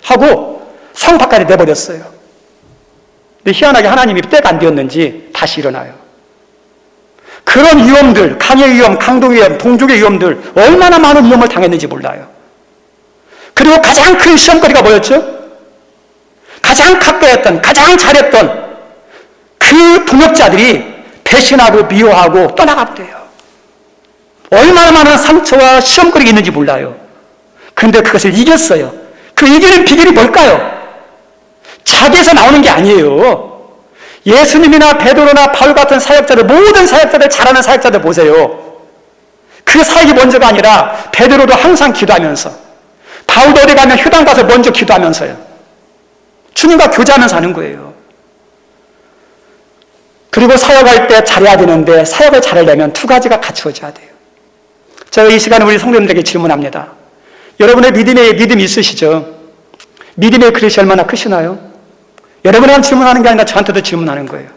[SPEAKER 1] 하고 성 바깥에 내버렸어요. 근데 희한하게 하나님이 때가 안 되었는지 다시 일어나요. 그런 위험들, 강의 위험, 강도 위험, 동족의 위험들 얼마나 많은 위험을 당했는지 몰라요. 그리고 가장 큰 시험거리가 뭐였죠? 가장 가까이했던, 가장 잘했던 그 동역자들이 배신하고 미워하고 떠나가버려요. 얼마나 많은 상처와 시험거리가 있는지 몰라요. 그런데 그것을 이겼어요. 그 이기는 비결이 뭘까요? 자기에서 나오는 게 아니에요. 예수님이나 베드로나 바울 같은 사역자들, 모든 사역자들, 잘하는 사역자들 보세요. 그 사역이 먼저가 아니라 베드로도 항상 기도하면서, 바울도 어디 가면 휴당 가서 먼저 기도하면서요. 주님과 교제하면서 하는 거예요. 그리고 사역할 때 잘해야 되는데 사역을 잘하려면 2가지가 갖추어져야 돼요. 제가 이 시간에 우리 성도님들에게 질문합니다. 여러분의 믿음이 있으시죠? 믿음의 그릇이 얼마나 크시나요? 여러분한테 질문하는 게 아니라 저한테도 질문하는 거예요.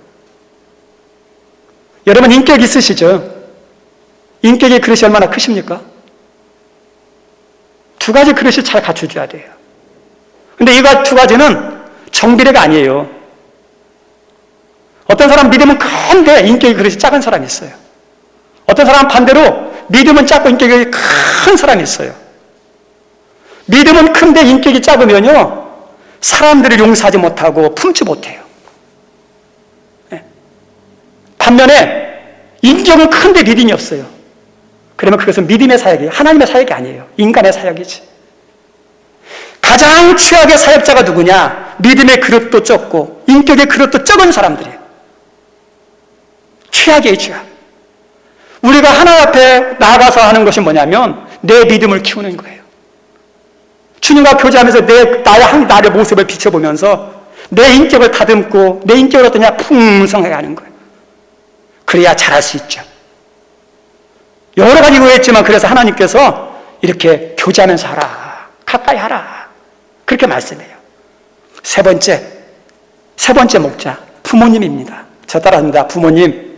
[SPEAKER 1] 여러분 인격 있으시죠? 인격의 그릇이 얼마나 크십니까? 2가지 그릇이 잘 갖춰줘야 돼요. 근데 이 2가지는 정비례가 아니에요. 어떤 사람 믿음은 큰데 인격의 그릇이 작은 사람이 있어요. 어떤 사람 반대로 믿음은 작고 인격이 큰 사람이 있어요. 믿음은 큰데 인격이 작으면요 사람들을 용서하지 못하고 품지 못해요. 반면에 인격은 큰데 믿음이 없어요. 그러면 그것은 믿음의 사역이에요. 하나님의 사역이 아니에요. 인간의 사역이지. 가장 최악의 사역자가 누구냐? 믿음의 그릇도 적고 인격의 그릇도 적은 사람들이에요. 최악이에요, 최악. 우리가 하나님 앞에 나아가서 하는 것이 뭐냐면 내 믿음을 키우는 거예요. 주님과 교제하면서 나의 모습을 비춰보면서 내 인격을 다듬고 내 인격을 어떠냐 풍성하게 하는 거예요. 그래야 잘할 수 있죠. 여러 가지 이유였지만 그래서 하나님께서 이렇게 교제하면서 하라, 가까이 하라, 그렇게 말씀해요. 세 번째 목자 부모님입니다. 저 따라합니다. 부모님.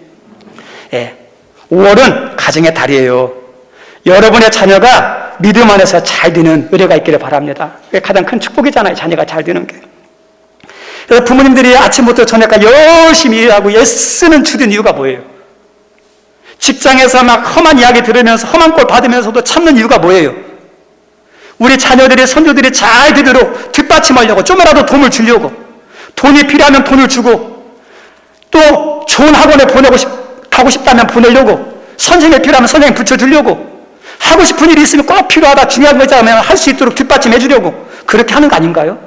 [SPEAKER 1] 5월은 가정의 달이에요. 여러분의 자녀가 믿음 안에서 잘 되는 은혜가 있기를 바랍니다. 그게 가장 큰 축복이잖아요. 자녀가 잘 되는 게. 그래서 부모님들이 아침부터 저녁까지 열심히 일하고 애쓰는 주된 이유가 뭐예요? 직장에서 막 험한 이야기 들으면서 험한 꼴 받으면서도 참는 이유가 뭐예요? 우리 자녀들이 손주들이 잘 되도록 뒷받침하려고 좀이라도 도움을 주려고, 돈이 필요하면 돈을 주고, 또 좋은 학원에 가고 싶다면 보내려고, 선생님이 필요하면 선생님 붙여주려고, 하고 싶은 일이 있으면 꼭 필요하다, 중요한 거잖아요. 할 수 있도록 뒷받침해 주려고 그렇게 하는 거 아닌가요?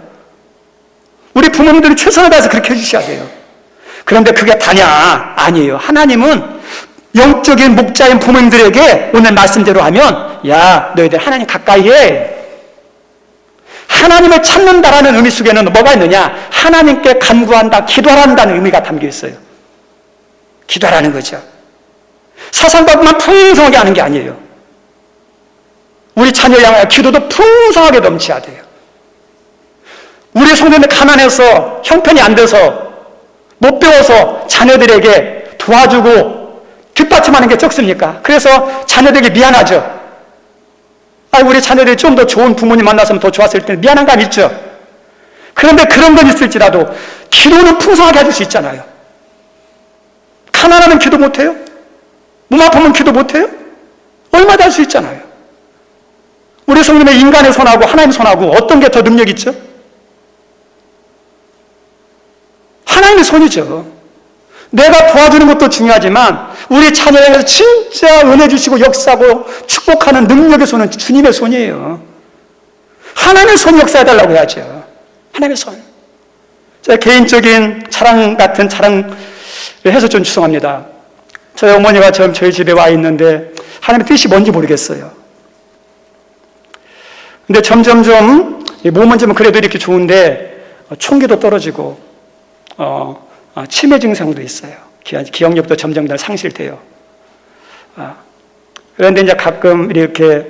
[SPEAKER 1] 우리 부모님들이 최선을 다해서 그렇게 해주셔야 돼요. 그런데 그게 다냐? 아니에요. 하나님은 영적인 목자인 부모님들에게 오늘 말씀대로 하면, 야, 너희들 하나님 가까이 해. 하나님을 찾는다라는 의미 속에는 뭐가 있느냐? 하나님께 간구한다, 기도하란다는 의미가 담겨 있어요. 기도하라는 거죠. 사상과만 풍성하게 하는 게 아니에요. 우리 자녀 향하여 기도도 풍성하게 넘쳐야 돼요. 우리 성도는 가난해서 형편이 안 돼서 못 배워서 자녀들에게 도와주고 뒷받침하는 게 적습니까? 그래서 자녀들에게 미안하죠. 우리 자녀들이 좀 더 좋은 부모님 만났으면 더 좋았을 텐데 미안한 감 있죠. 그런데 그런 건 있을지라도 기도는 풍성하게 해줄 수 있잖아요. 가난하면 기도 못해요? 몸 아프면 기도 못해요? 얼마나 할 수 있잖아요. 우리 성도는 인간의 손하고 하나님 손하고 어떤 게 더 능력 있죠? 하나님의 손이죠. 내가 도와주는 것도 중요하지만 우리 자녀에게서 진짜 은혜 주시고 역사하고 축복하는 능력의 손은 주님의 손이에요. 하나님의 손 역사해달라고 해야죠. 하나님의 손. 제가 개인적인 자랑 같은 자랑을 해서 좀 죄송합니다. 저희 어머니가 저희 집에 와 있는데 하나님의 뜻이 뭔지 모르겠어요. 근데 점점점 몸은 좀 그래도 이렇게 좋은데 총기도 떨어지고 치매 증상도 있어요. 기억력도 점점 더 상실돼요. 그런데 이제 가끔 이렇게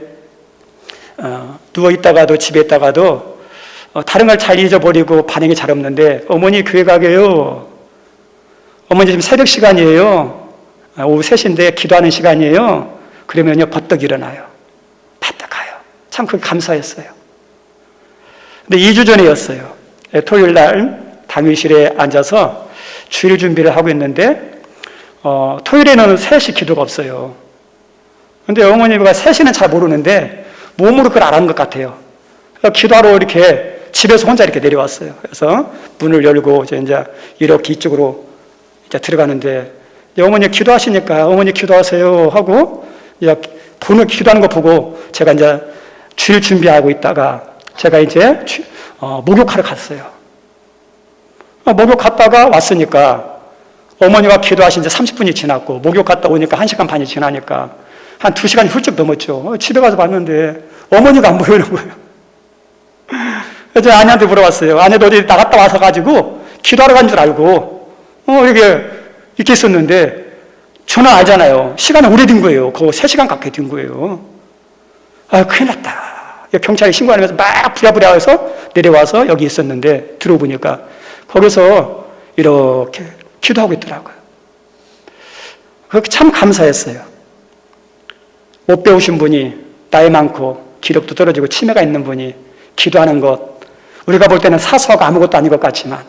[SPEAKER 1] 누워 있다가도 집에 있다가도 다른 걸 잘 잊어버리고 반응이 잘 없는데 어머니 교회 가게요. 어머니 지금 새벽 시간이에요. 오후 3시인데 기도하는 시간이에요. 그러면요 버떡 일어나요. 바짝 가요. 참 그게 감사했어요. 근데 2주 전이었어요. 토요일 날 당일실에 앉아서 주일 준비를 하고 있는데 토요일에는 3시 기도가 없어요. 근데 어머니가 3시는 잘 모르는데 몸으로 그걸 알아는 것 같아요. 기도하러 이렇게 집에서 혼자 이렇게 내려왔어요. 그래서 문을 열고 이제 이렇게 이쪽으로 이제 들어가는데 어머니 기도하시니까 어머니 기도하세요 하고 기도하는 거 보고 제가 이제 주일 준비하고 있다가 제가 이제 목욕하러 갔어요. 목욕 갔다가 왔으니까 어머니가 기도하신 지 30분이 지났고 목욕 갔다 오니까 1시간 반이 지나니까 한 2시간이 훌쩍 넘었죠. 집에 가서 봤는데 어머니가 안 보이는 거예요. 그래서 아내한테 물어봤어요. 아내도 어디 나갔다 와서 가지고 기도하러 간 줄 알고 이렇게 있었는데 저는 알잖아요. 시간이 오래된 거예요. 거의 3시간 가까이 된 거예요. 큰일 났다. 경찰에 신고하면서 막 부랴부랴 해서 내려와서 여기 있었는데 들어보니까 거기서 이렇게 기도하고 있더라고요. 그렇게 참 감사했어요. 못 배우신 분이 나이 많고 기력도 떨어지고 치매가 있는 분이 기도하는 것, 우리가 볼 때는 사소하고 아무것도 아닌 것 같지만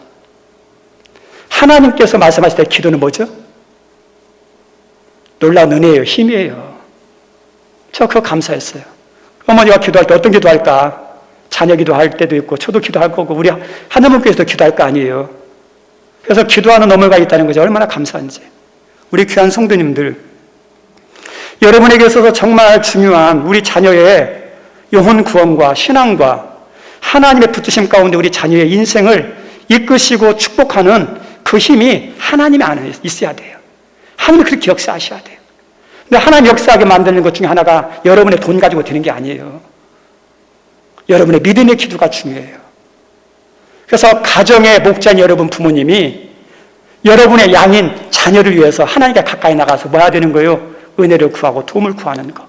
[SPEAKER 1] 하나님께서 말씀하실 때 기도는 뭐죠? 놀라운 은혜예요. 힘이에요. 저 그거 감사했어요. 어머니가 기도할 때 어떤 기도할까? 자녀 기도할 때도 있고 저도 기도할 거고 우리 하나님께서도 기도할 거 아니에요. 그래서 기도하는 어머니가 있다는 것이 얼마나 감사한지. 우리 귀한 성도님들, 여러분에게 있어서 정말 중요한 우리 자녀의 영혼 구원과 신앙과 하나님의 붙드심 가운데 우리 자녀의 인생을 이끄시고 축복하는 그 힘이 하나님 안에 있어야 돼요. 하나님이 그렇게 역사하셔야 돼요. 근데 하나님 역사하게 만드는 것 중에 하나가 여러분의 돈 가지고 되는 게 아니에요. 여러분의 믿음의 기도가 중요해요. 그래서 가정의 목자인 여러분 부모님이 여러분의 양인 자녀를 위해서 하나님께 가까이 나가서 뭐 해야 되는 거예요? 은혜를 구하고 도움을 구하는 거.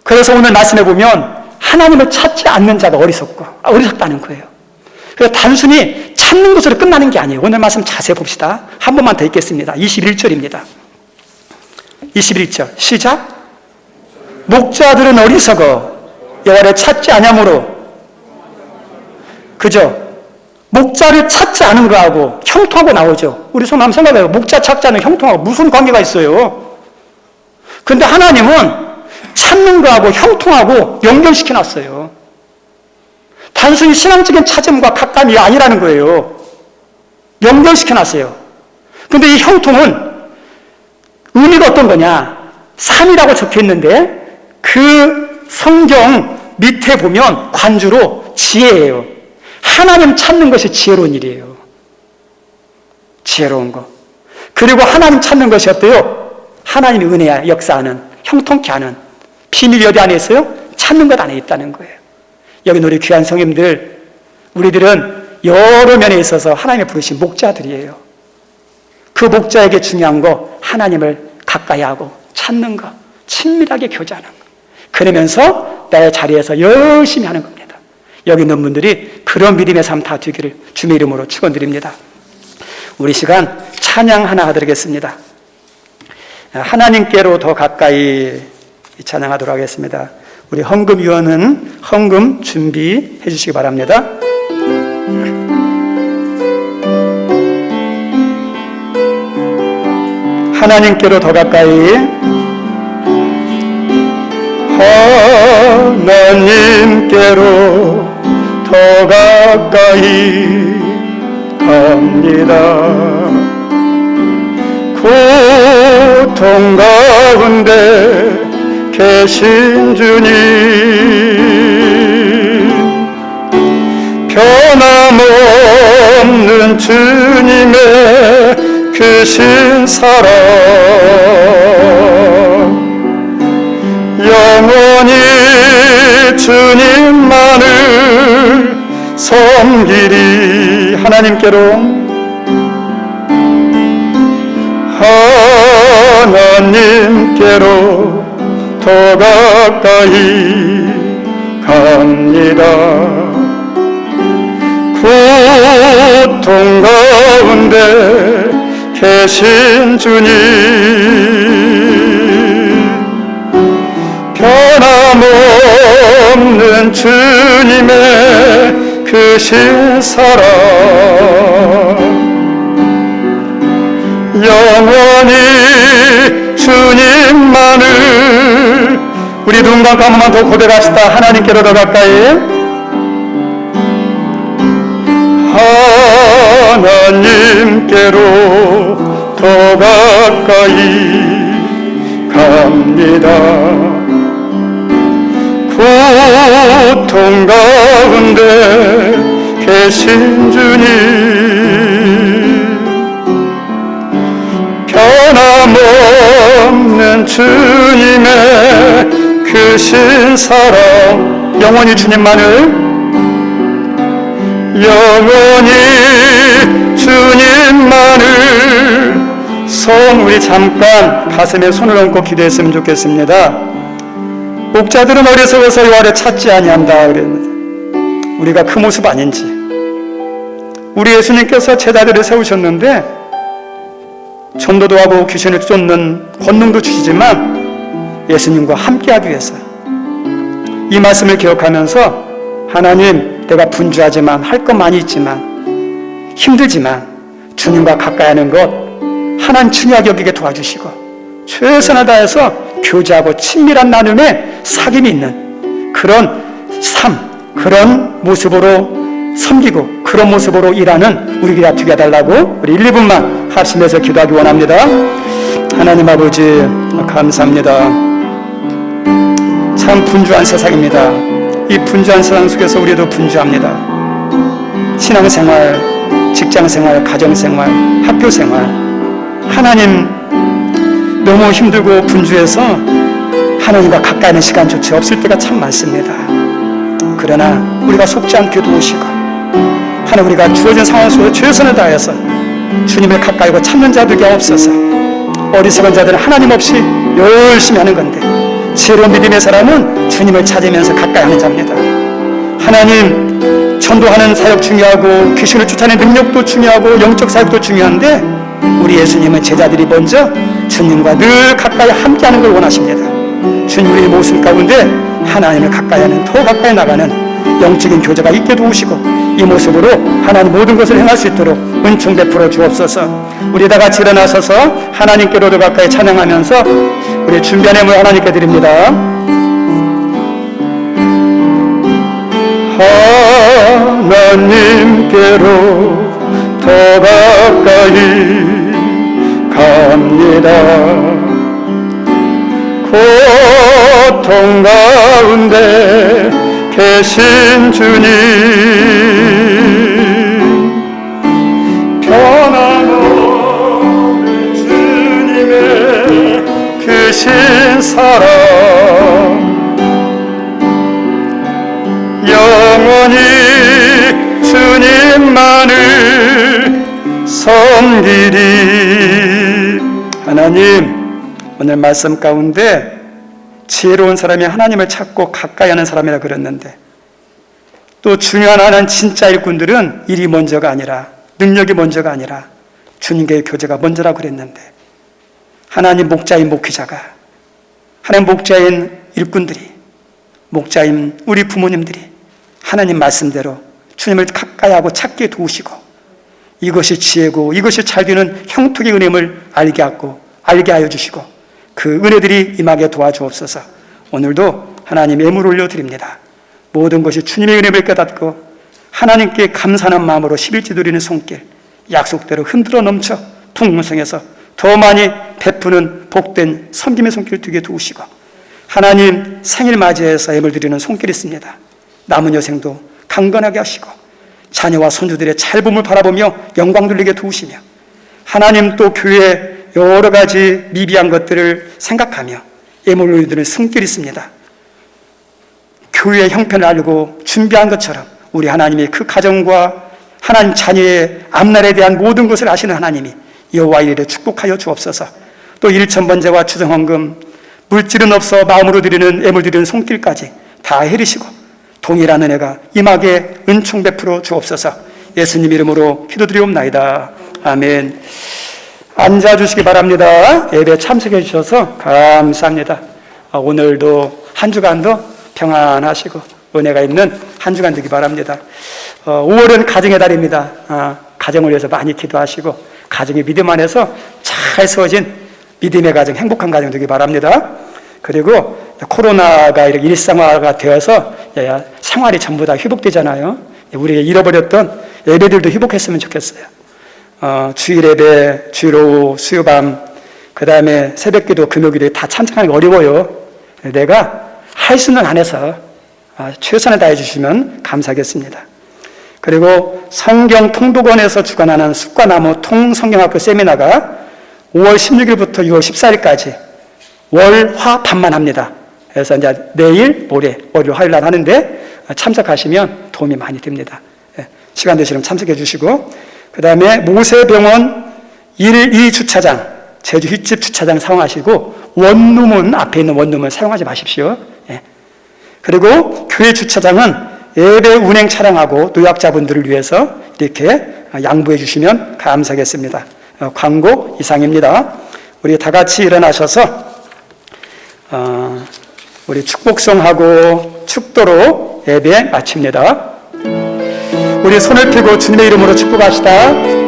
[SPEAKER 1] 그래서 오늘 말씀해 보면 하나님을 찾지 않는 자가 어리석다는 거예요. 그래서 단순히 찾는 것으로 끝나는 게 아니에요. 오늘 말씀 자세히 봅시다. 한 번만 더 읽겠습니다. 21절입니다. 21절 시작. 목자들은 어리석어 여호와를 찾지 아니하므로. 그죠? 목자를 찾지 않은 거하고 형통하고 나오죠. 우리 손 한번 생각해요. 목자 찾지 않은 형통하고 무슨 관계가 있어요? 근데 하나님은 찾는 거하고 형통하고 연결시켜 놨어요. 단순히 신앙적인 찾음과 가까움이 아니라는 거예요. 연결시켜 놨어요. 근데 이 형통은 의미가 어떤 거냐? 3이라고 적혀 있는데 그 성경 밑에 보면 관주로 지혜예요. 하나님 찾는 것이 지혜로운 일이에요. 지혜로운 거. 그리고 하나님 찾는 것이 어때요? 하나님의 은혜야 역사하는, 형통케 하는 비밀이 어디 안에 있어요? 찾는 것 안에 있다는 거예요. 여기 우리 귀한 성님들, 우리들은 여러 면에 있어서 하나님의 부르신 목자들이에요. 그 목자에게 중요한 거 하나님을 가까이 하고 찾는 거, 친밀하게 교제하는 거. 그러면서 나의 자리에서 열심히 하는 겁니다. 여기 있는 분들이 그런 믿음의 삶 다 되기를 주님의 이름으로 축원드립니다. 우리 시간 찬양 하나 하드리겠습니다. 하나님께로 더 가까이 찬양하도록 하겠습니다. 우리 헌금위원은 헌금 준비해 주시기 바랍니다. 하나님께로 더 가까이, 하나님께로 더 가까이 갑니다. 고통 가운데 계신 주님, 변함없는 주님의 크신 사랑, 영원히 주님만을 섬기리. 하나님께로, 하나님께로 더 가까이 갑니다. 고통 가운데 계신 주님, 변함없는 주님의 크신 사랑, 영원히 주님만을. 우리 눈 감고 한 번만 더 고백합시다. 하나님께로 더 가까이, 하나님께로 더 가까이 갑니다. 고통 가운데 계신 주님, 변함없는 주님의 크신 사랑, 영원히 주님만을, 영원히 주님만을 우리 잠깐 가슴에 손을 얹고 기도했으면 좋겠습니다. 목자들은 어리석어서 여호와를 찾지 아니한다 그랬는데 우리가 그 모습 아닌지. 우리 예수님께서 제자들을 세우셨는데 전도도 하고 귀신을 쫓는 권능도 주시지만 예수님과 함께하기 위해서 이 말씀을 기억하면서 하나님, 내가 분주하지만 할 것 많이 있지만 힘들지만 주님과 가까이 하는 것 하나님 중요하게 여기게 도와주시고 최선을 다해서 교제하고 친밀한 나눔에 사귐이 있는 그런 삶, 그런 모습으로 섬기고 그런 모습으로 일하는 우리 교회가 되게 해달라고 우리 1, 2분만 합심해서 기도하기 원합니다. 하나님 아버지 감사합니다. 참 분주한 세상입니다. 이 분주한 세상 속에서 우리도 분주합니다. 신앙생활, 직장생활, 가정생활, 학교생활, 하나님 너무 힘들고 분주해서 하나님과 가까이 하는 시간조차 없을 때가 참 많습니다. 그러나 우리가 속지 않게 도우시고 하나님, 우리가 주어진 상황 속에 최선을 다해서 주님을 가까이 하고 찾는 자들이 없어서 어리석은 자들은 하나님 없이 열심히 하는 건데, 지혜로운 믿음의 사람은 주님을 찾으면서 가까이 하는 자입니다. 하나님, 전도하는 사역 중요하고 귀신을 쫓아내는 능력도 중요하고 영적 사역도 중요한데, 우리 예수님은 제자들이 먼저 주님과 늘 가까이 함께하는 걸 원하십니다. 주님, 우리의 모습 가운데 하나님을 가까이 하는, 더 가까이 나가는 영적인 교제가 있게 도우시고 이 모습으로 하나님 모든 것을 행할 수 있도록 은총 베풀어 주옵소서. 우리 다 같이 일어나셔서 하나님께로 더 가까이 찬양하면서 우리 준비한 예물 하나님께 드립니다. 하나님께로 더 가까이 갑니다. 고통 가운데 계신 주님, 변함없는 주님의 크신 사랑, 영원히 주님만을 섬기리. 하나님, 오늘 말씀 가운데 지혜로운 사람이 하나님을 찾고 가까이 하는 사람이라 그랬는데, 또 중요한 하나는 진짜 일꾼들은 일이 먼저가 아니라, 능력이 먼저가 아니라 주님과의 교제가 먼저라고 그랬는데, 하나님 목자인 목회자가, 하나님 목자인 일꾼들이, 목자인 우리 부모님들이 하나님 말씀대로 주님을 가까이 하고 찾게 도우시고, 이것이 지혜고 이것이 잘 되는 형통의 은혜임을 알게 하여 주시고 그 은혜들이 임하게 도와주옵소서. 오늘도 하나님 예물 올려드립니다. 모든 것이 주님의 은혜를 깨닫고 하나님께 감사하는 마음으로 11조 드리는 손길, 약속대로 흔들어 넘쳐 풍성해서 더 많이 베푸는 복된 섬김의 손길 되게 도우시고, 하나님 생일 맞이해서 예물 드리는 손길이 있습니다. 남은 여생도 강건하게 하시고 자녀와 손주들의 잘 봄을 바라보며 영광 돌리게 도우시며, 하나님 또 교회 여러 가지 미비한 것들을 생각하며 예물을 올려드리는 손길이 있습니다. 교회의 형편을 알고 준비한 것처럼 우리 하나님의 그 가정과 하나님 자녀의 앞날에 대한 모든 것을 아시는 하나님이 여호와 이르되 축복하여 주옵소서. 또 일천번제와 추정헌금, 물질은 없어 마음으로 드리는 예물 드리는 손길까지 다 해리시고 동일한 은혜가 임하게 은총 베풀어 주옵소서. 예수님 이름으로 기도드리옵나이다. 아멘. 앉아주시기 바랍니다. 예배 참석해 주셔서 감사합니다. 오늘도 한 주간도 평안하시고 은혜가 있는 한 주간 되기 바랍니다. 5월은 가정의 달입니다. 가정을 위해서 많이 기도하시고 가정의 믿음 안에서 잘 세워진 믿음의 가정, 행복한 가정 되기 바랍니다. 그리고 코로나가 이렇게 일상화가 되어서 생활이 전부 다 회복되잖아요. 우리가 잃어버렸던 예배들도 회복했으면 좋겠어요. 주일 예배, 주일 오후, 수요밤, 그 다음에 새벽기도, 금요기도에 다 참석하기 어려워요. 내가 할 수 있는 안에서 최선을 다해 주시면 감사하겠습니다. 그리고 성경 통독원에서 주관하는 숲과나무 통성경학교 세미나가 5월 16일부터 6월 14일까지 월, 화, 밤만 합니다. 그래서 이제 내일, 모레, 월요일, 화요일 날 하는데 참석하시면 도움이 많이 됩니다. 시간 되시면 참석해 주시고, 그 다음에 모세병원 1, 2주차장, 제주 휘집 주차장 사용하시고 원룸은 앞에 있는 원룸은 사용하지 마십시오. 그리고 교회 주차장은 예배 운행 차량하고 노약자분들을 위해서 이렇게 양보해 주시면 감사하겠습니다. 광고 이상입니다. 우리 다 같이 일어나셔서 우리 축복성하고 축도로 예배 마칩니다. 우리 손을 펴고 주님의 이름으로 축복합시다.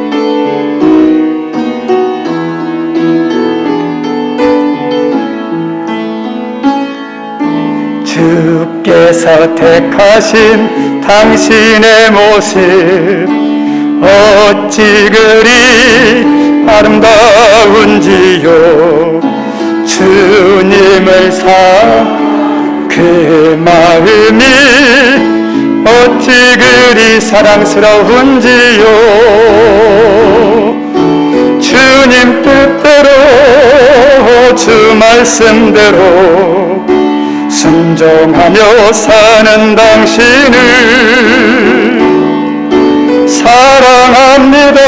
[SPEAKER 1] 주께서 택하신 당신의 모습 어찌 그리 아름다운지요. 주님을 그 마음이
[SPEAKER 2] 어찌 그리 사랑스러운지요. 주님 뜻대로 주 말씀대로 순종하며 사는 당신을 사랑합니다.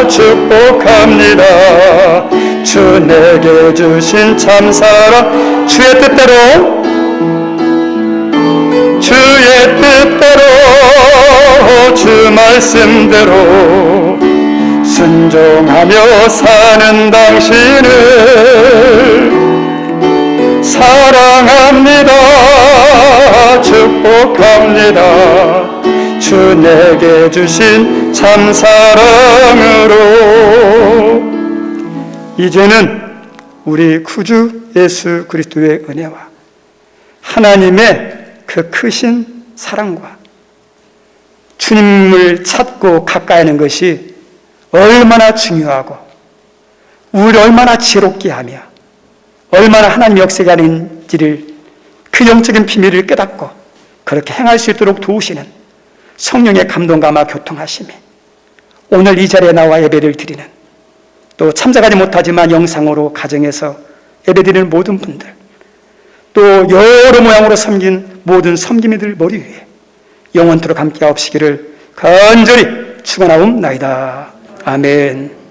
[SPEAKER 2] 축복합니다. 주 내게 주신 참사랑 주의 뜻대로 주 말씀대로 순종하며 사는 당신을 사랑합니다. 축복합니다. 주 내게 주신 참사랑으로. 이제는 우리 구주 예수 그리스도의 은혜와 하나님의 그 크신 사랑과 주님을 찾고 가까이 하는 것이 얼마나 중요하고 우리를 얼마나 지혜롭게 하며 얼마나 하나님 역사가 하는지를 그 영적인 비밀을 깨닫고 그렇게 행할 수 있도록 도우시는 성령의 감동감화 교통하심에 오늘 이 자리에 나와 예배를 드리는 또 참석하지 못하지만 영상으로 가정에서 예배드리는 모든 분들 또 여러 모양으로 섬긴 모든 섬김이들 머리 위에 영원토록 함께 하옵시기를 간절히 축원하옵나이다. 아멘.